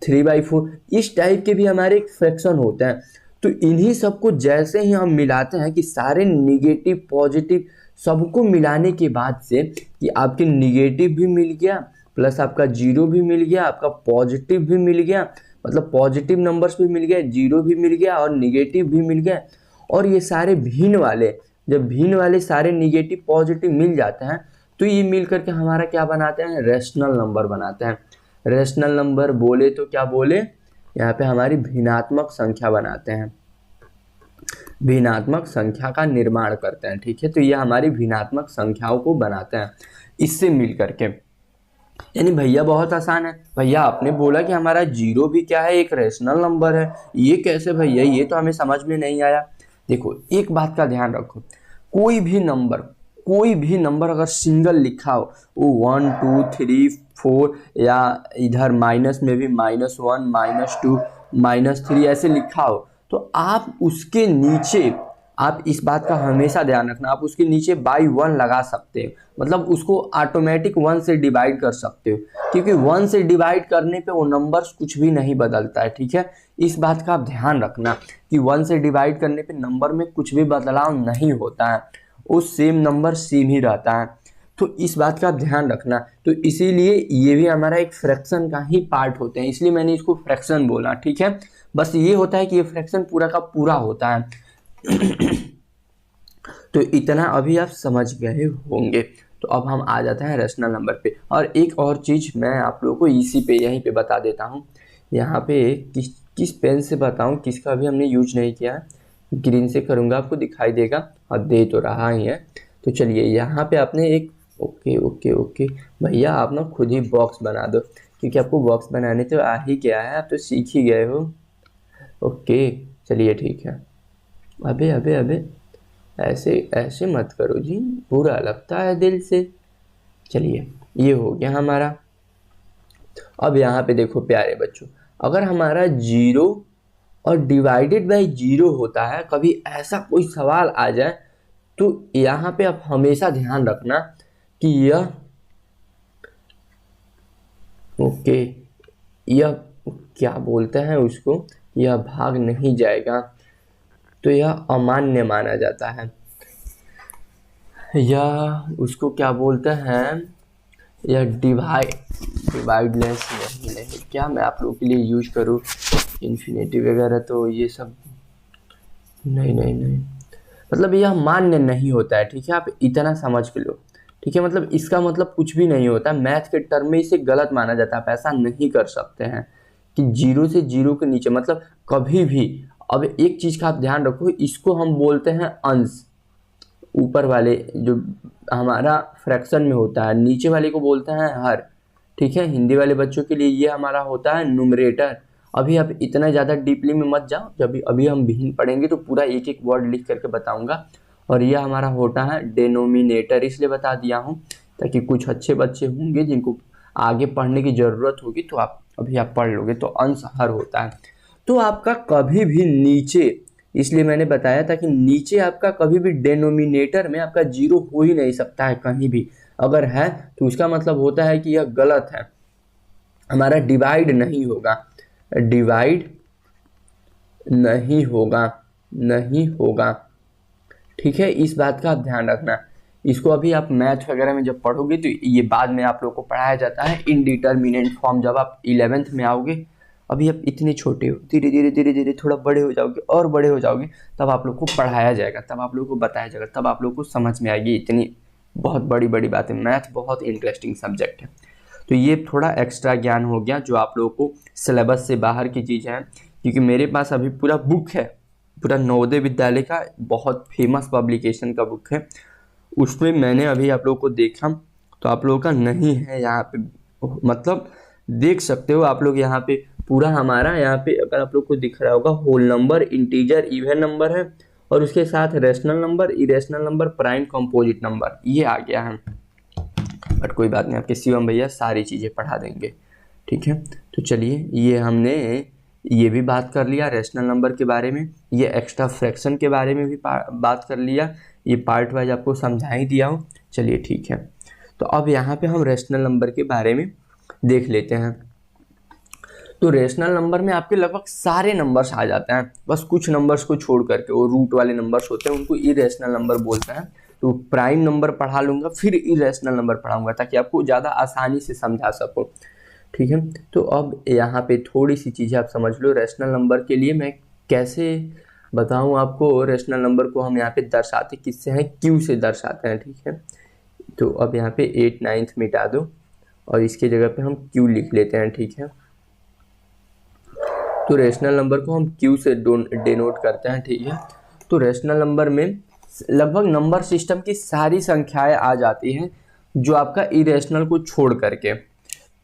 3/4, इस टाइप के भी हमारे फ्रैक्शन होते हैं। तो इन्हीं सबको जैसे ही हम मिलाते हैं कि सारे निगेटिव पॉजिटिव सबको मिलाने के बाद से कि आपके निगेटिव भी मिल गया, प्लस आपका 0 भी मिल गया, आपका पॉजिटिव भी मिल गया, मतलब पॉजिटिव नंबर्स भी मिल गए, 0 भी मिल गया और निगेटिव भी मिल गया, और ये सारे भिन्न वाले, जब भिन्न वाले सारे निगेटिव पॉजिटिव मिल जाते हैं तो ये मिल करके हमारा क्या बनाते हैं? रैशनल नंबर बनाते हैं। रैशनल नंबर बोले तो क्या बोले? यहाँ पे हमारी भिन्नात्मक संख्या बनाते हैं, भिन्नात्मक संख्या का निर्माण करते हैं, ठीक है। तो ये हमारी भिन्नात्मक संख्याओं को बनाते हैं इससे मिल करके। यानी भैया बहुत आसान है। भैया आपने बोला कि हमारा 0 भी क्या है? एक रैशनल नंबर है। ये कैसे भैया? ये तो हमें समझ में नहीं आया। देखो, एक बात का ध्यान रखो, कोई भी नंबर अगर सिंगल लिखा हो, वो 1 2 3 4, या इधर माइनस में भी -1 -2 -3 ऐसे लिखा हो, तो आप उसके नीचे, आप इस बात का हमेशा ध्यान रखना, आप उसके नीचे /1 लगा सकते हो, मतलब उसको ऑटोमेटिक 1 से डिवाइड कर सकते हो, क्योंकि 1 से डिवाइड करने पे वो नंबर्स कुछ भी नहीं बदलता है, ठीक है। इस बात का आप ध्यान रखना कि 1 से डिवाइड करने पे नंबर में कुछ भी बदलाव नहीं होता है, वो सेम नंबर सेम ही रहता है। तो इस बात का आप ध्यान रखना। तो इसीलिए ये भी हमारा एक फ्रैक्शन का ही पार्ट होते हैं, इसलिए मैंने इसको फ्रैक्शन बोला, ठीक है। बस ये होता है कि ये फ्रैक्शन पूरा का पूरा होता है। तो इतना अभी आप समझ गए होंगे। तो अब हम आ जाते हैं रेशनल नंबर पे। और एक और चीज़ मैं आप लोगों को इसी पे यहीं पे बता देता हूँ। यहाँ पे किस पेन से बताऊँ, किसका भी हमने यूज नहीं किया है। ग्रीन से करूँगा, आपको दिखाई देगा और दे तो रहा ही है। तो चलिए यहाँ पे आपने एक ओके ओके ओके भैया, आप ना खुद ही बॉक्स बना दो, क्योंकि आपको बॉक्स बनाने तो आ ही गया है, आप तो सीख ही गए हो। ओके चलिए ठीक है। अबे अबे अबे, ऐसे ऐसे मत करो जी, बुरा लगता है दिल से। चलिए ये हो गया हमारा। अब यहाँ पे देखो प्यारे बच्चों, अगर हमारा जीरो और डिवाइडेड बाई जीरो होता है, कभी ऐसा कोई सवाल आ जाए, तो यहाँ पे आप हमेशा ध्यान रखना कि यह ओके, यह क्या बोलते हैं उसको, यह भाग नहीं जाएगा, तो यह अमान्य माना जाता है। या उसको क्या बोलते हैं, या डिवाइडलेस नहीं, क्या मैं आप लोगों के लिए यूज करूँ इन्फिनेटिव वगैरह, तो ये सब नहीं, मतलब यह मान्य नहीं होता है। ठीक है, आप इतना समझ के लो। ठीक है, मतलब इसका मतलब कुछ भी नहीं होता, मैथ के टर्म में इसे गलत माना जाता है। आप ऐसा नहीं कर सकते हैं कि जीरो से जीरो के नीचे, मतलब कभी भी। अब एक चीज़ का आप ध्यान रखो, इसको हम बोलते हैं अंश, ऊपर वाले जो हमारा फ्रैक्शन में होता है, नीचे वाले को बोलते हैं हर। ठीक है, हिंदी वाले बच्चों के लिए ये हमारा होता है न्यूमरेटर। अभी आप इतना ज़्यादा डीपली में मत जाओ, जब अभी हम भिन्न पढ़ेंगे तो पूरा एक एक वर्ड लिख करके बताऊंगा। और यह हमारा होता है डेनोमिनेटर, इसलिए बता दिया हूँ ताकि कुछ अच्छे बच्चे होंगे जिनको आगे पढ़ने की ज़रूरत होगी, तो आप अभी आप पढ़ लोगे। तो अंश हर होता है। तो आपका कभी भी नीचे, इसलिए मैंने बताया था कि नीचे आपका कभी भी डेनोमिनेटर में आपका जीरो हो ही नहीं सकता है कहीं भी। अगर है तो उसका मतलब होता है कि यह गलत है, हमारा डिवाइड नहीं होगा, डिवाइड नहीं होगा, नहीं होगा। ठीक है, इस बात का आप ध्यान रखना। इसको अभी आप मैथ वगैरह में जब पढ़ोगे तो ये बाद में आप लोगों को पढ़ाया जाता है इनडिटर्मिनेंट फॉर्म, जब आप 11th में आओगे। अभी आप इतने छोटे हो, धीरे धीरे धीरे धीरे थोड़ा बड़े हो जाओगे और बड़े हो जाओगे, तब आप लोग को पढ़ाया जाएगा, तब आप लोग को बताया जाएगा, तब आप लोग को समझ में आएगी। इतनी बहुत बड़ी बड़ी बातें, मैथ बहुत इंटरेस्टिंग सब्जेक्ट है। तो ये थोड़ा एक्स्ट्रा ज्ञान हो गया जो आप लोगों को सिलेबस से बाहर की चीज़ है, क्योंकि मेरे पास अभी पूरा बुक है, पूरा नवोदय विद्यालय का बहुत फेमस पब्लिकेशन का बुक है, उसमें मैंने अभी आप लोगों को देखा तो आप लोगों का नहीं है यहाँ पे, मतलब देख सकते हो आप लोग यहाँ पे पूरा हमारा, यहाँ पे अगर आप लोग को दिख रहा होगा whole number, integer, even number है, और उसके साथ rational number, irrational number, prime composite number, ये आ गया है। बट कोई बात नहीं, आपके शिवम भैया सारी चीज़ें पढ़ा देंगे। ठीक है, तो चलिए ये हमने ये भी बात कर लिया रेशनल नंबर के बारे में, ये एक्स्ट्रा फ्रैक्शन के बारे में भी बात कर लिया, ये पार्ट वाइज आपको समझा ही दिया हूँ। चलिए ठीक है, तो अब यहाँ पे हम रेशनल नंबर के बारे में देख लेते हैं। तो रेशनल नंबर में आपके लगभग सारे नंबर्स आ जाते हैं, बस कुछ नंबर्स को छोड़ करके, वो रूट वाले नंबर्स होते हैं, उनको इरेशनल नंबर बोलते हैं। तो प्राइम नंबर पढ़ा लूँगा, फिर इरेशनल नंबर पढ़ाऊँगा, ताकि आपको ज़्यादा आसानी से समझा सकूँ। ठीक है, तो अब यहाँ पे थोड़ी सी चीज़ें आप समझ लो। रेशनल नंबर के लिए मैं कैसे बताऊँ आपको, रेशनल नंबर को हम यहाँ पे दर्शाते किससे हैं, क्यू से दर्शाते हैं। ठीक है, तो अब यहाँ पे 8 9th मिटा दो और इसके जगह पे हम क्यू लिख लेते हैं। ठीक है, तो रेशनल नंबर को हम क्यू से डिनोट करते हैं। ठीक है, तो रेशनल नंबर में लगभग नंबर सिस्टम की सारी संख्याएं आ जाती हैं जो आपका इरेशनल को छोड़ करके।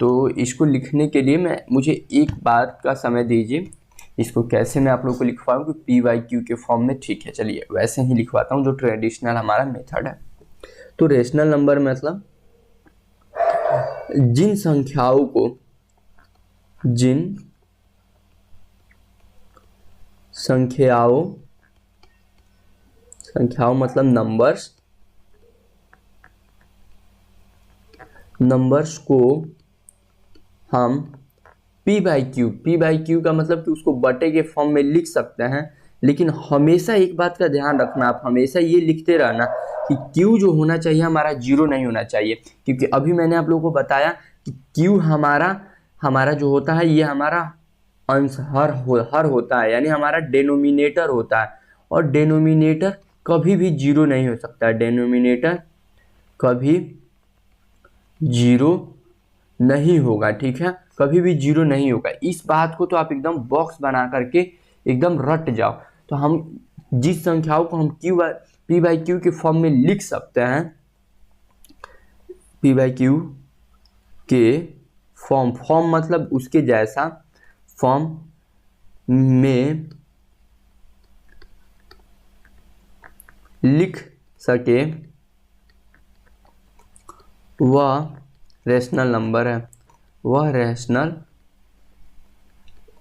तो इसको लिखने के लिए मुझे एक बार का समय दीजिए, इसको कैसे मैं आप लोगों को लिखवाऊँ कि पी वाई क्यू के फॉर्म में। ठीक है, चलिए वैसे ही लिखवाता हूँ जो ट्रेडिशनल हमारा मेथड है। तो रेशनल नंबर मतलब जिन संख्याओं को, जिन संख्याओं मतलब नंबर्स को हम पी बाई क्यू का मतलब कि उसको बटे के फॉर्म में लिख सकते हैं। लेकिन हमेशा एक बात का ध्यान रखना, आप हमेशा ये लिखते रहना कि क्यू जो होना चाहिए हमारा जीरो नहीं होना चाहिए, क्योंकि अभी मैंने आप लोगों को बताया कि क्यू हमारा जो होता है ये हमारा अंश हर होता है, यानी हमारा डेनोमिनेटर होता है, और डेनोमिनेटर कभी भी जीरो नहीं हो सकता, डेनोमिनेटर कभी जीरो नहीं होगा, ठीक है, कभी भी जीरो नहीं होगा। इस बात को तो आप एकदम बॉक्स बना करके एकदम रट जाओ। तो हम जिस संख्याओं को हम पी बाई क्यू के फॉर्म में लिख सकते हैं, पी बाई क्यू के फॉर्म मतलब उसके जैसा फॉर्म में लिख सके, वह रैशनल नंबर है, वह रैशनल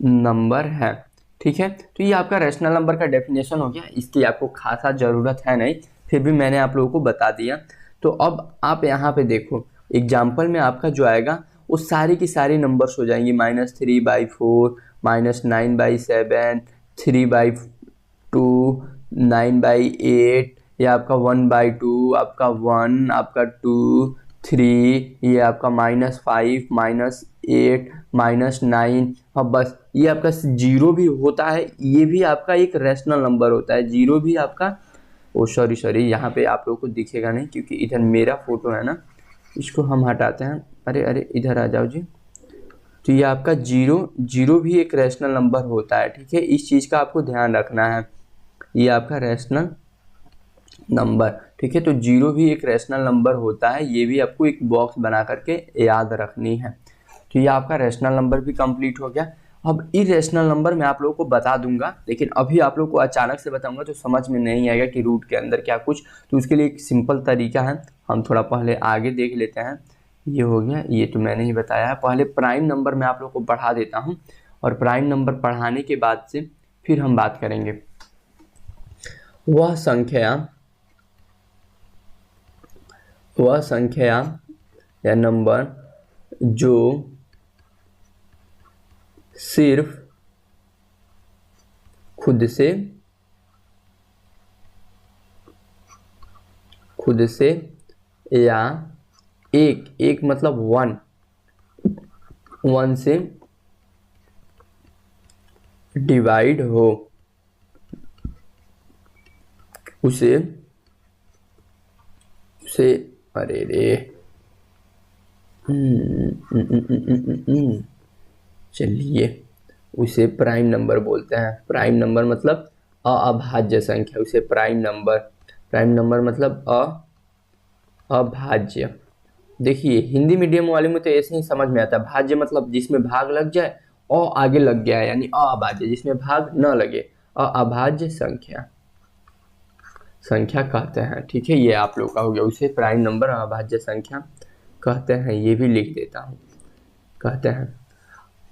नंबर है, ठीक है। तो ये आपका रैशनल नंबर का डेफिनेशन हो गया, इसकी आपको खासा ज़रूरत है नहीं, फिर भी मैंने आप लोगों को बता दिया। तो अब आप यहाँ पे देखो एग्जाम्पल में आपका जो आएगा वो सारी की सारी नंबर्स हो जाएंगी, -3/4, -9/7, 3/2, 9/8, ये आपका 1/2, आपका 1, आपका 2, 3, ये आपका -5, -8, -9। हाँ बस, ये आपका जीरो भी होता है, ये भी आपका एक रैशनल नंबर होता है, जीरो भी आपका, ओ सॉरी यहाँ पे आप लोगों को दिखेगा नहीं क्योंकि इधर मेरा फोटो है ना, इसको हम हटाते हैं। अरे इधर आ जाओ जी। तो ये आपका जीरो भी एक रैशनल नंबर होता है, ठीक है, इस चीज़ का आपको ध्यान रखना है, ये आपका रैशनल नंबर, ठीक है। तो जीरो भी एक रैशनल नंबर होता है, ये भी आपको एक बॉक्स बना करके याद रखनी है। तो ये आपका रैशनल नंबर भी कंप्लीट हो गया। अब इरेशनल नंबर मैं आप लोगों को बता दूंगा, लेकिन अभी आप लोगों को अचानक से बताऊंगा तो समझ में नहीं आएगा कि रूट के अंदर क्या कुछ। तो उसके लिए एक सिंपल तरीका है, हम थोड़ा पहले आगे देख लेते हैं। ये हो गया, ये तो मैंने ही बताया है। पहले प्राइम नंबर मैं आप लोग को पढ़ा देता हूँ, और प्राइम नंबर पढ़ाने के बाद से फिर हम बात करेंगे। वह संख्या या नंबर जो सिर्फ खुद से या एक मतलब वन से डिवाइड हो, उसे अरे रे चलिए उसे प्राइम नंबर बोलते हैं। प्राइम नंबर मतलब अभाज्य संख्या, उसे प्राइम नंबर मतलब अभाज्य। देखिए हिंदी मीडियम वाले में तो ऐसे ही समझ में आता है, भाज्य मतलब जिसमें भाग लग जाए और आगे लग गया है, यानी अभाज्य, जिसमें भाग न लगे, अभाज्य संख्या कहते हैं, ठीक है। ये आप लोग का हो गया, उसे प्राइम नंबर अभाज्य संख्या कहते हैं, ये भी लिख देता हूँ, कहते हैं।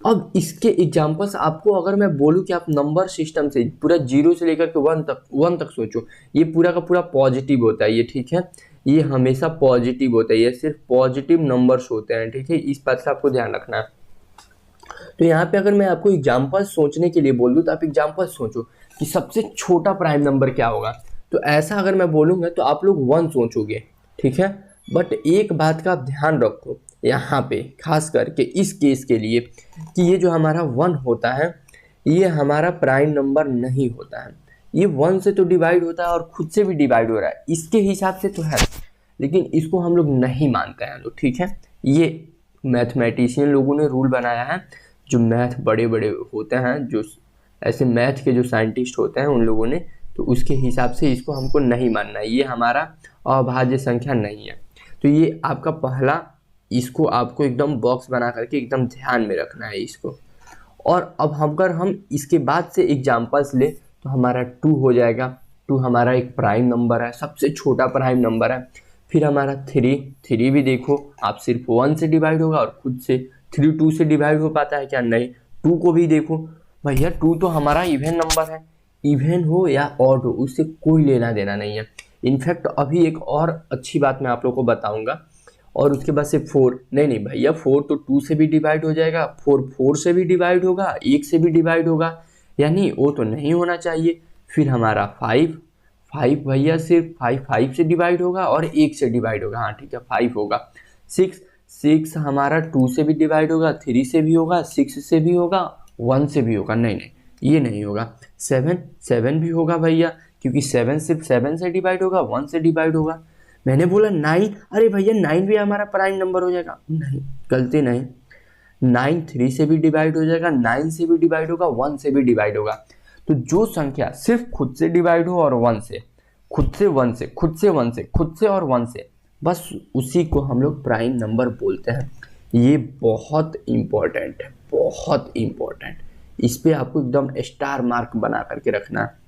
अब इसके एग्जाम्पल्स आपको अगर मैं बोलूँ कि आप नंबर सिस्टम से पूरा 0 से लेकर के 1 तक सोचो, ये पूरा का पूरा पॉजिटिव होता है ये, ठीक है, ये हमेशा पॉजिटिव होता है, ये सिर्फ पॉजिटिव नंबर्स होते हैं, ठीक है, इस बात का आपको ध्यान रखना है। तो यहाँ पे अगर मैं आपको एग्जाम्पल सोचने के लिए बोल दूँ तो आप एग्जाम्पल सोचो कि सबसे छोटा प्राइम नंबर क्या होगा। तो ऐसा अगर मैं बोलूँगा तो आप लोग 1 सोचोगे, ठीक है। बट एक बात का आप ध्यान रखो यहाँ पे, खास करके इस केस के लिए, कि ये जो हमारा 1 होता है ये हमारा प्राइम नंबर नहीं होता है, ये 1 से तो डिवाइड होता है और खुद से भी डिवाइड हो रहा है, इसके हिसाब से तो है, लेकिन इसको हम लोग नहीं मानते हैं लोग, ठीक है। ये मैथमेटिशियन लोगों ने रूल बनाया है, जो मैथ बड़े बड़े होते हैं, जो ऐसे मैथ के जो साइंटिस्ट होते हैं उन लोगों ने, तो उसके हिसाब से इसको हमको नहीं मानना है, ये हमारा अभाज्य संख्या नहीं है। तो ये आपका पहला, इसको आपको एकदम बॉक्स बना करके एकदम ध्यान में रखना है इसको। और अब अगर हम इसके बाद से एग्जाम्पल्स ले तो हमारा 2 हो जाएगा। 2 हमारा एक प्राइम नंबर है, सबसे छोटा प्राइम नंबर है। फिर हमारा 3 भी देखो, आप सिर्फ 1 से डिवाइड होगा और खुद से 3 2 से डिवाइड हो पाता है क्या? नहीं। 2 को भी देखो भैया, 2 तो हमारा इवन नंबर है, इवन हो या ऑड हो उससे कोई लेना देना नहीं है। इनफैक्ट अभी एक और अच्छी बात मैं आप लोगों को बताऊंगा। और उसके बाद से 4, नहीं भैया 4 तो 2 से भी डिवाइड हो जाएगा, 4 से भी डिवाइड होगा, 1 से भी डिवाइड होगा, यानी वो तो नहीं होना चाहिए। फिर हमारा 5 भैया सिर्फ 5 से डिवाइड होगा और 1 से डिवाइड होगा, हाँ ठीक है 5 होगा। 6 हमारा 2 से भी डिवाइड होगा, 3 से भी होगा, 6 से भी होगा 1 से भी होगा, नहीं नहीं ये नहीं होगा। 7 भी होगा भैया, क्योंकि 7 सिर्फ 7 से डिवाइड होगा, 1 से डिवाइड होगा। मैंने बोला 9, अरे भैया 9 भी हमारा प्राइम नंबर हो जाएगा, नहीं गलती नहीं, 9 3 से भी डिवाइड हो जाएगा, 9 से भी डिवाइड होगा, 1 से भी डिवाइड होगा। तो जो संख्या सिर्फ खुद से डिवाइड हो और 1 से, खुद से 1 से, खुद से 1 से, खुद से और 1 से, बस उसी को हम लोग प्राइम नंबर बोलते हैं। ये बहुत इम्पोर्टेंट है, बहुत इम्पोर्टेंट, इस पे आपको एकदम स्टार मार्क बना करके रखना है।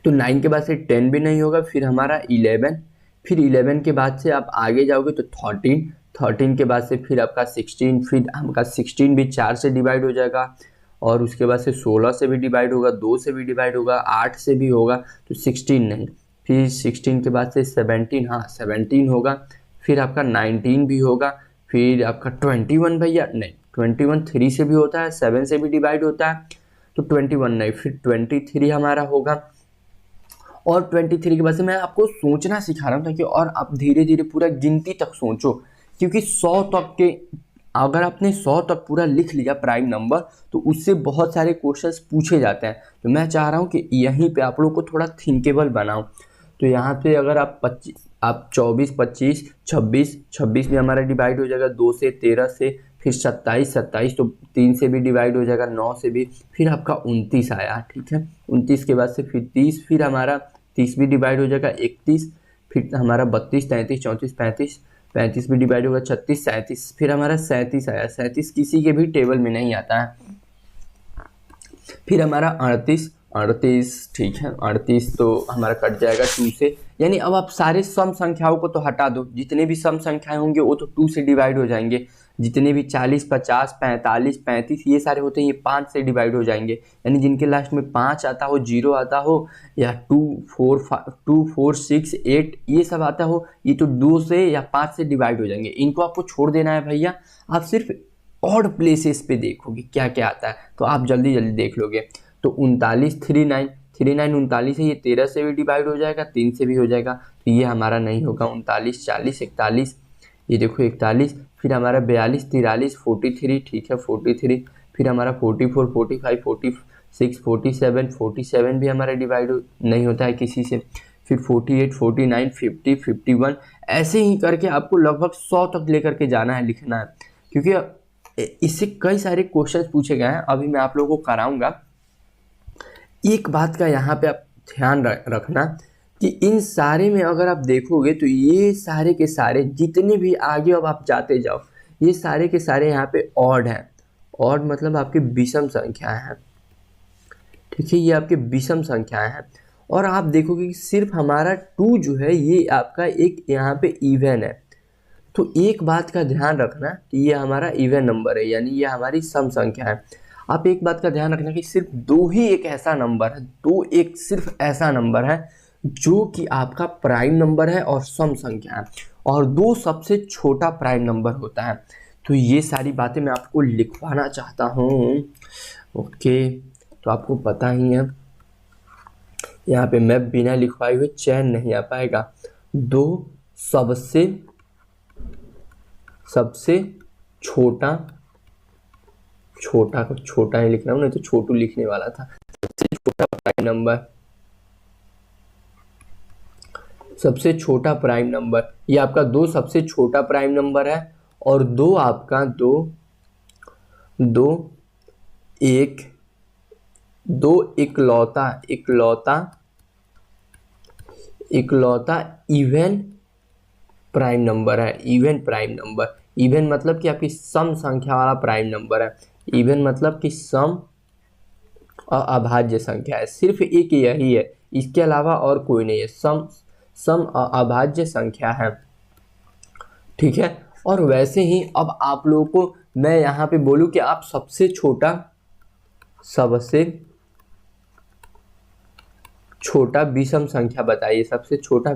तो 9 के बाद से 10 भी नहीं होगा, फिर हमारा 11, फिर 11 के बाद से आप आगे जाओगे तो 13, 13 के बाद से फिर आपका 16, फिर आपका 16 भी 4 से डिवाइड हो जाएगा, और उसके बाद से 16 से भी डिवाइड होगा, 2 से भी डिवाइड होगा, 8 से भी होगा, तो 16 नहीं, फिर 16 के बाद से 17, हाँ 17 होगा, फिर आपका 19 भी होगा, फिर आपका 21 भैया नहीं, 21 3 से भी होता है, 7 से भी डिवाइड होता है, तो 21 नहीं, फिर 23 हमारा होगा। और 23 के बाद से मैं आपको सोचना सिखा रहा हूँ ताकि और आप धीरे धीरे पूरा गिनती तक सोचो, क्योंकि 100 तक के अगर आपने 100 तक पूरा लिख लिया प्राइम नंबर तो उससे बहुत सारे क्वेश्चंस पूछे जाते हैं। तो मैं चाह रहा हूँ कि यहीं पे आप लोग को थोड़ा थिंकेबल बनाऊँ। तो यहाँ पे अगर आप 24, 25, 26 भी हमारा डिवाइड हो जाएगा, 2 से, 13 से, फिर 27 तो 3 से भी डिवाइड हो जाएगा, 9 से भी, फिर आपका 29 आया, ठीक है। 29 के बाद से फिर 30, फिर हमारा 30 भी डिवाइड हो जाएगा, 31, फिर हमारा 32, 33, 34, 35 भी डिवाइड होगा, 36, 37, फिर हमारा 37 आया। 37 किसी के भी टेबल में नहीं आता है। फिर हमारा 38, ठीक है, 38 तो हमारा कट जाएगा 2 से, यानी अब आप सारे सम संख्याओं को तो हटा दो, जितने भी सम संख्याएं होंगे वो तो 2 से डिवाइड हो जाएंगे, जितने भी 40, 50, 45, 35 ये सारे होते हैं ये 5 से डिवाइड हो जाएंगे, यानी जिनके लास्ट में 5 आता हो, 0 आता हो, या 2, 4, 6, 8 ये सब आता हो, ये तो 2 से या 5 से डिवाइड हो जाएंगे। इनको आपको छोड़ देना है भैया, आप सिर्फ ऑड प्लेसेस पे देखोगे क्या क्या आता है, तो आप जल्दी जल्दी देख लोगे। तो 39, 39 39 है, ये 13 से भी डिवाइड हो जाएगा, 3 से भी हो जाएगा, तो ये हमारा नहीं होगा। 39, 40, 41, ये देखो 41, फिर हमारा 42, 43, 43, ठीक है 43, फिर हमारा 44, 45, 46, 47 भी हमारा डिवाइड नहीं होता है किसी से, फिर 48, 49, 50, 51, ऐसे ही करके आपको लगभग 100 तक लेकर के जाना है, लिखना है, क्योंकि इससे कई सारे क्वेश्चन पूछे गए हैं। अभी मैं आप लोगों को कराऊंगा। एक बात का यहाँ पे आप ध्यान रखना कि इन सारे में अगर आप देखोगे तो ये सारे के सारे जितने भी आगे अब आप जाते जाओ, ये सारे के सारे यहाँ पे ऑड हैं। ऑड मतलब आपके विषम संख्याएं हैं, ठीक है, ये आपके विषम संख्याएं हैं। और आप देखोगे कि सिर्फ हमारा 2 जो है ये आपका एक यहाँ पे इवन है। तो एक बात का ध्यान रखना कि ये हमारा इवन नंबर है, यानी ये हमारी सम संख्या है। आप एक बात का ध्यान रखना कि सिर्फ 2 ही एक ऐसा नंबर है, 2 एक सिर्फ ऐसा नंबर है जो कि आपका प्राइम नंबर है और सम संख्या है, और 2 सबसे छोटा प्राइम नंबर होता है। तो ये सारी बातें मैं आपको लिखवाना चाहता हूँ। ओके, तो आपको पता ही है यहाँ पे मैं बिना लिखवाए हुए चैन नहीं आ पाएगा। 2 सबसे छोटा ही लिख रहा हूँ, नहीं तो छोटू लिखने वाला था। सबसे छोटा प्राइम नंबर, सबसे छोटा प्राइम नंबर, ये आपका 2 सबसे छोटा प्राइम नंबर है, और 2 आपका 2 इकलौता इवन प्राइम नंबर है। इवन प्राइम नंबर, इवन मतलब कि आपकी सम संख्या वाला प्राइम नंबर है। इवन मतलब कि सम अभाज्य संख्या है, सिर्फ एक यही है, इसके अलावा और कोई नहीं है। सम अभाज्य संख्या है, ठीक है। और वैसे ही अब आप लोगों को मैं यहाँ पे बोलूँ कि आप सबसे छोटा विषम संख्या बताइए। सबसे छोटा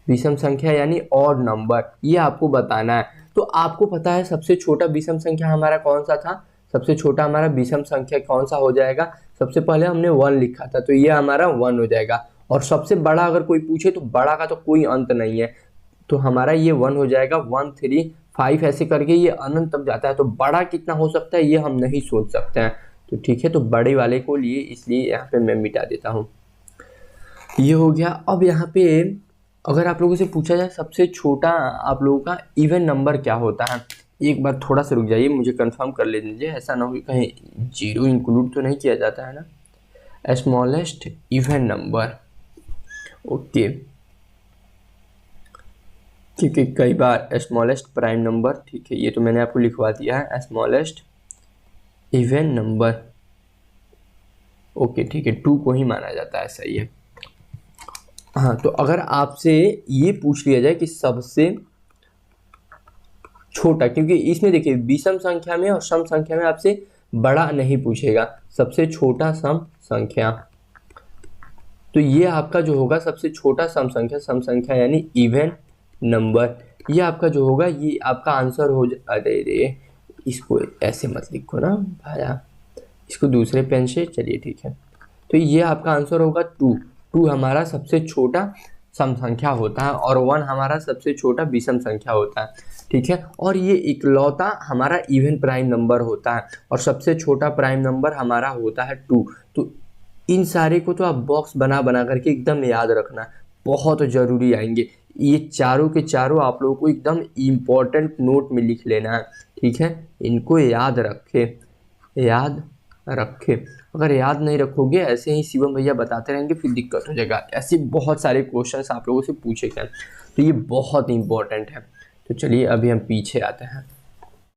विषम संख्या यानी ऑड नंबर, ये आपको बताना है। तो आपको पता है सबसे छोटा विषम संख्या हमारा कौन सा था? सबसे छोटा हमारा विषम संख्या कौन सा हो जाएगा? सबसे पहले हमने 1 लिखा था, तो ये हमारा 1 हो जाएगा। और सबसे बड़ा अगर कोई पूछे तो बड़ा का तो कोई अंत नहीं है, तो हमारा ये 1 हो जाएगा। 1, 3, 5 ऐसे करके ये अनंत तक जाता है, तो बड़ा कितना हो सकता है ये हम नहीं सोच सकते हैं। तो ठीक है, तो बड़े वाले को लिए इसलिए यहाँ पे मैं मिटा देता हूँ। ये हो गया। अब यहाँ पे अगर आप लोगों से पूछा जाए सबसे छोटा आप लोगों का इवन नंबर क्या होता है, एक बार थोड़ा सा रुक जाइए, मुझे कंफर्म कर ले दीजिए, ऐसा ना हो कि कहीं 0 इंक्लूड तो नहीं किया जाता है ना। स्मॉलेस्ट इवन नंबर, ओके, ठीक है, कई बार स्मॉलेस्ट प्राइम नंबर, ठीक है, ये तो मैंने आपको लिखवा दिया है, स्मॉलेस्ट इवन नंबर, ओके, ठीक है, 2 को ही माना जाता है, सही है। हाँ, तो अगर आपसे ये पूछ लिया जाए कि सबसे छोटा, क्योंकि इसमें देखिए विषम संख्या में और सम संख्या में आपसे बड़ा नहीं पूछेगा, सबसे छोटा सम संख्या, तो ये आपका जो होगा सबसे छोटा सम संख्या यानी इवन नंबर, ये आपका जो होगा ये आपका आंसर हो अरे रे, इसको ऐसे मत लिखो ना भाया, इसको दूसरे पेन से, चलिए ठीक है, तो ये आपका आंसर होगा 2 हमारा सबसे छोटा सम संख्या होता है और 1 हमारा सबसे छोटा विषम संख्या होता है, ठीक है। और ये इकलौता हमारा इवन प्राइम नंबर होता है और सबसे छोटा प्राइम नंबर हमारा होता है 2। तो इन सारे को तो आप बॉक्स बना बना करके एकदम याद रखना, बहुत ज़रूरी आएंगे ये चारों के चारों, आप लोगों को एकदम इम्पोर्टेंट नोट में लिख लेना है, ठीक है, इनको याद रखे। अगर याद नहीं रखोगे ऐसे ही शिवम भैया बताते रहेंगे फिर दिक्कत हो जाएगा, ऐसे बहुत सारे क्वेश्चंस आप लोगों से पूछे गए, तो ये बहुत इंपॉर्टेंट है। तो चलिए अभी हम पीछे आते हैं।